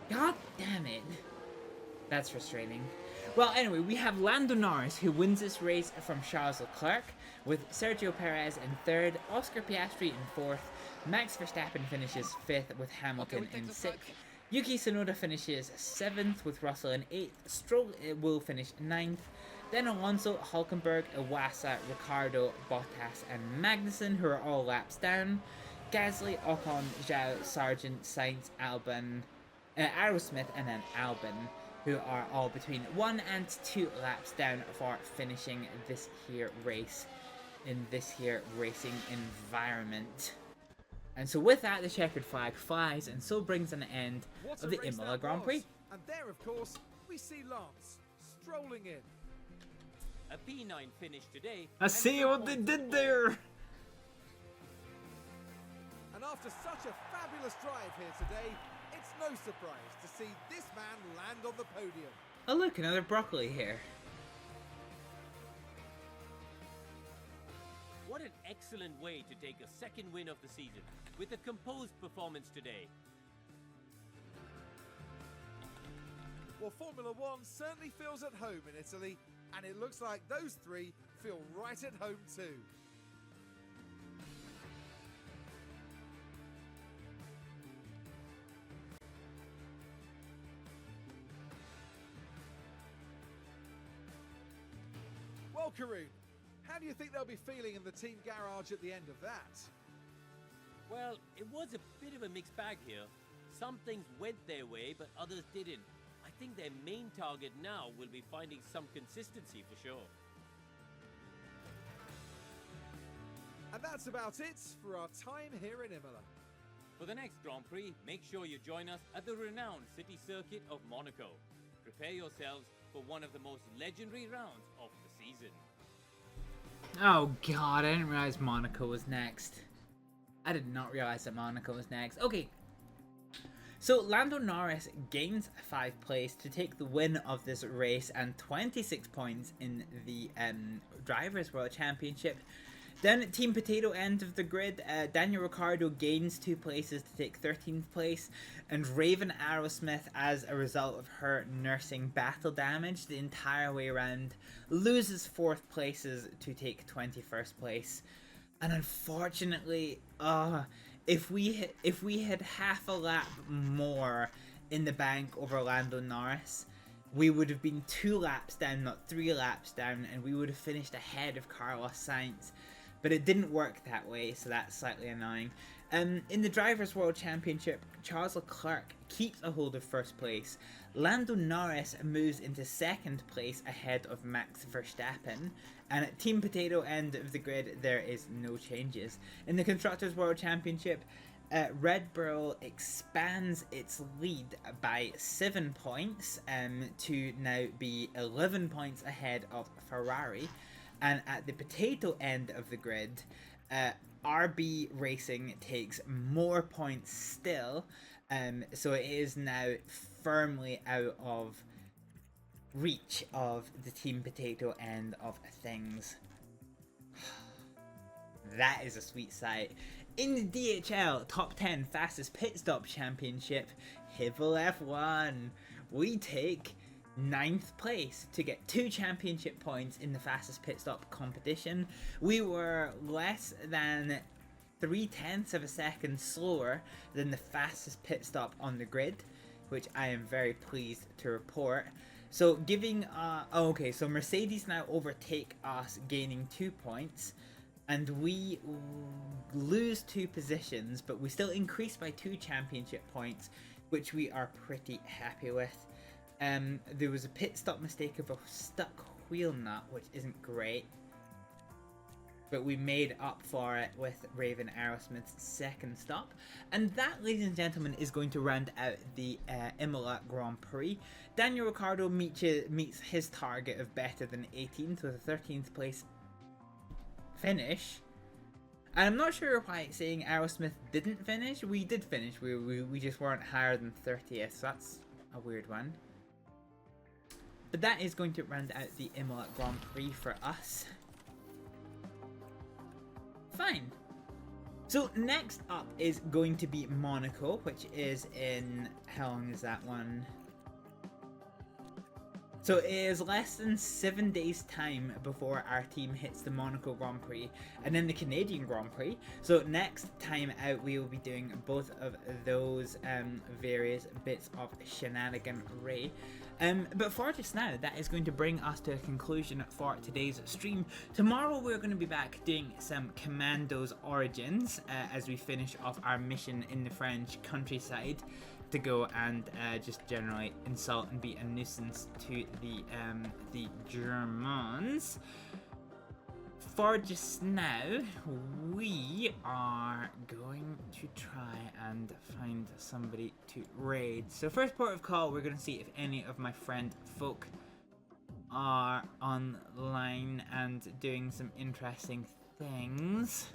God damn it. That's frustrating. Well, anyway, we have Lando Norris, who wins this race from Charles Leclerc, with Sergio Perez in third, Oscar Piastri in fourth, Max Verstappen finishes fifth with Hamilton in sixth, Yuki Tsunoda finishes seventh with Russell in eighth, Stroll will finish ninth, then Alonso, Hulkenberg, Iwasa, Ricciardo, Bottas and Magnussen, who are all laps down, Gasly, Ocon, Zhao, Sargent, Sainz, Albon, Aerosmith and then Albon, who are all between 1 and 2 laps down for finishing this here race in this here racing environment. And so with that, the checkered flag flies, and so brings an end of the Imola Grand Prix. And there, of course, we see Lance strolling in. A P9 finish today. I see what they did there! And after such a fabulous drive here today, it's no surprise to see this man land on the podium. Oh look, another broccoli here. What an excellent way to take a second win of the season, with a composed performance today. Well, Formula One certainly feels at home in Italy, and it looks like those three feel right at home too. Well, Karun, how do you think they'll be feeling in the team garage at the end of that? Well, it was a bit of a mixed bag here. Some things went their way, but others didn't. I think their main target now will be finding some consistency for sure. And that's about it for our time here in Imola. For the next Grand Prix, make sure you join us at the renowned city circuit of Monaco. Prepare yourselves for one of the most legendary rounds of the season. Oh god, I didn't realize Monaco was next. I did not realize that Monaco was next. Okay. So Lando Norris gains 5th place to take the win of this race and 26 points in the Drivers' World Championship. Then at Team Potato end of the grid, Daniel Ricciardo gains 2 places to take 13th place, and Raven Aerosmith, as a result of her nursing battle damage the entire way around, loses 4th places to take 21st place. And unfortunately, if we had half a lap more in the bank over Lando Norris, we would have been 2 laps down, not 3 laps down, and we would have finished ahead of Carlos Sainz. But it didn't work that way, so that's slightly annoying. In the Drivers' World Championship, Charles Leclerc keeps a hold of 1st place. Lando Norris moves into 2nd place ahead of Max Verstappen. And at Team Potato end of the grid, there is no changes. In the Constructors' World Championship, Red Bull expands its lead by 7 points to now be 11 points ahead of Ferrari. And at the potato end of the grid, RB Racing takes more points still, so it is now firmly out of reach of the Team Potato end of things. That is a sweet sight. In the DHL Top 10 Fastest Pit Stop Championship, Hibble F1, we take 9th place to get 2 championship points in the fastest pit stop competition. We were less than 0.3 of a second slower than the fastest pit stop on the grid. which I am very pleased to report. So giving, okay, so Mercedes now overtake us, gaining 2 points, and we lose 2 positions, but we still increase by 2 championship points, which we are pretty happy with. There was a pit stop mistake of a stuck wheel nut, which isn't great, but we made up for it with Raven Aerosmith's second stop. And that, ladies and gentlemen, is going to round out the Imola Grand Prix. Daniel Ricciardo meets his target of better than 18th with a 13th place finish. And I'm not sure why it's saying Aerosmith didn't finish. We did finish, we just weren't higher than 30th, so that's a weird one. But that is going to round out the Imola Grand Prix for us. Fine. So next up is going to be Monaco, which is in, how long is that one? So it is less than 7 days time before our team hits the Monaco Grand Prix and then the Canadian Grand Prix. So next time out we will be doing both of those various bits of shenaniganry. But for just now, that is going to bring us to a conclusion for today's stream. Tomorrow we're going to be back doing some Commandos Origins as we finish off our mission in the French countryside to go and just generally insult and be a nuisance to the Germans. For just now, we are going to try and find somebody to raid. So first port of call, we're going to see if any of my friend folk are online and doing some interesting things.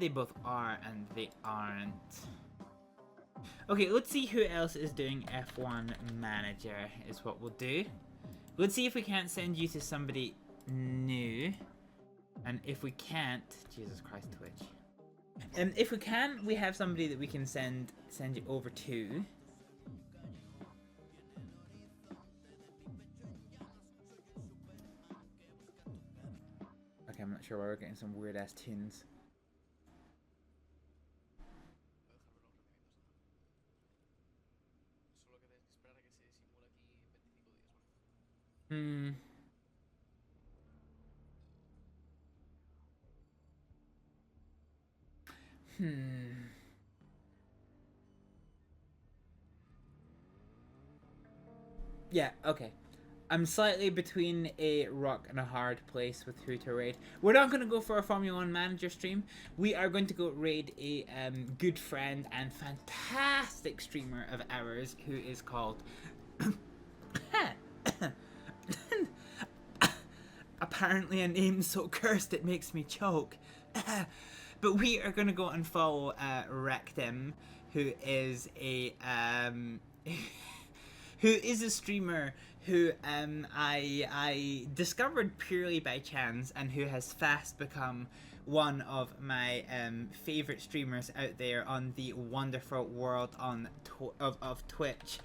They both are and they aren't. Okay, let's see who else is doing F1 Manager is what we'll do. Let's see if we can't send you to somebody new. And if we can't, Jesus Christ, Twitch. If we can, we have somebody that we can send you over to. Okay, I'm not sure why we're getting some weird ass tunes. Yeah, okay. I'm slightly between a rock and a hard place with who to raid. We're not going to go for a Formula 1 Manager stream. We are going to go raid a good friend and fantastic streamer of ours who is called... Apparently a name so cursed it makes me choke. But we are going to go and follow Rectim, who is a streamer who I discovered purely by chance and who has fast become one of my favorite streamers out there on the wonderful world of Twitch.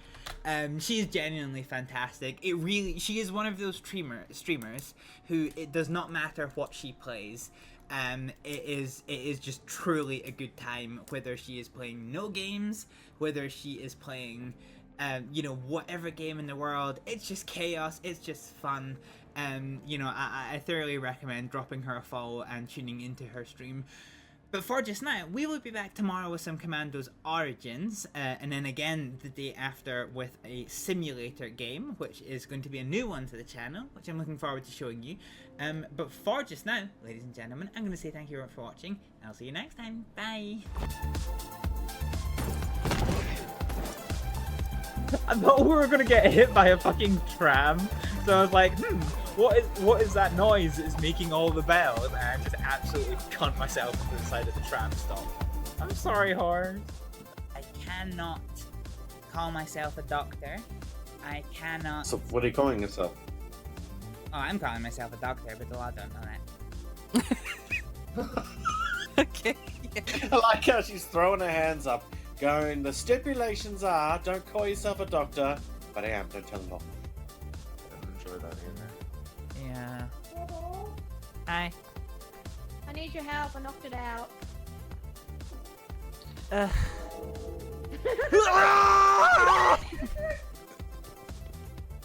She is genuinely fantastic. She is one of those streamers who it does not matter what she plays. It is just truly a good time, whether she is playing no games, whether she is playing you know, whatever game in the world. It's just chaos, it's just fun. You know, I thoroughly recommend dropping her a follow and tuning into her stream. But for just now, we will be back tomorrow with some Commandos Origins, and then again the day after with a simulator game, which is going to be a new one to the channel, which I'm looking forward to showing you. But for just now, ladies and gentlemen, I'm going to say thank you for watching, and I'll see you next time. Bye! I thought we were going to get hit by a fucking tram, so I was like, what is that noise that is making all the bells? And I just absolutely cunt myself into the side of the tram stop. I'm sorry, Horse. I cannot call myself a doctor. I cannot... So what are you calling yourself? Oh, I'm calling myself a doctor, but the law don't know that. Okay. I like how she's throwing her hands up, going, the stipulations are, don't call yourself a doctor, but I am, don't tell them all. I don't enjoy that either. Yeah. Hi. I need your help. I knocked it out.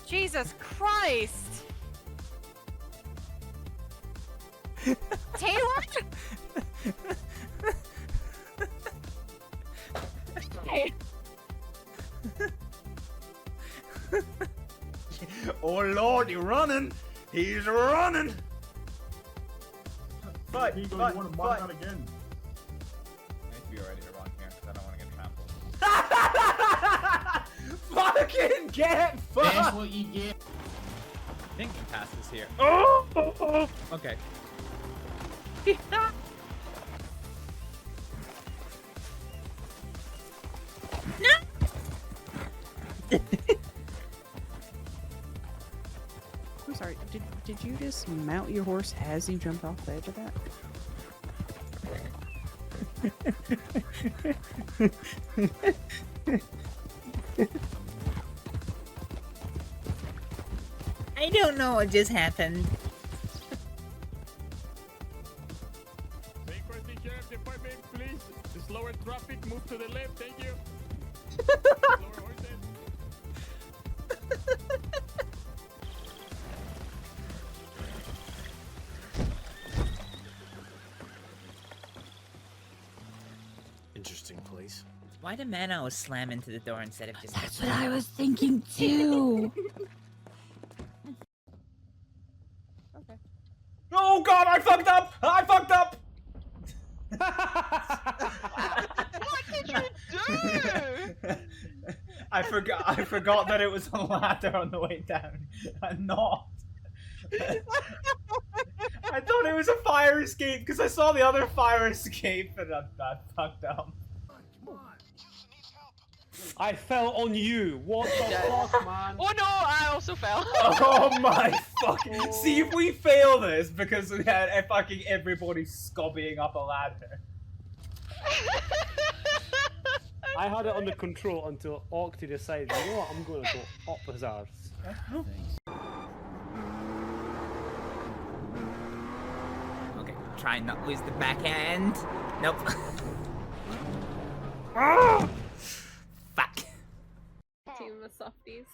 Jesus Christ! Taylor? Oh Lord, he's running! He's running! Fight, Again. I need to be ready to run here because I don't want to get trampled. Fucking get fucked! That's what you get. I think we can pass this here. Oh! Okay. I'm sorry, did you just mount your horse as you jumped off the edge of that? I don't know what just happened. Sheriff Department, please. The slower traffic, move to the left, thank you. Slower horses. Interesting place. Why did man always slam into the door instead of just... That's what I was thinking too. Okay. Oh God, I fucked up! I fucked up! What did you do? I forgot that it was a ladder on the way down. I'm not. I thought it was a fire escape because I saw the other fire escape and I fucked up. I fell on you. What the fuck, man? Oh no, I also fell. Oh my fucking! See if we fail this because we had fucking everybody scobbying up a ladder. I had it under control until Octi decided, you know what, I'm going to go up his arse. Okay, try and not lose the back end. Nope. Fuck. Team of softies.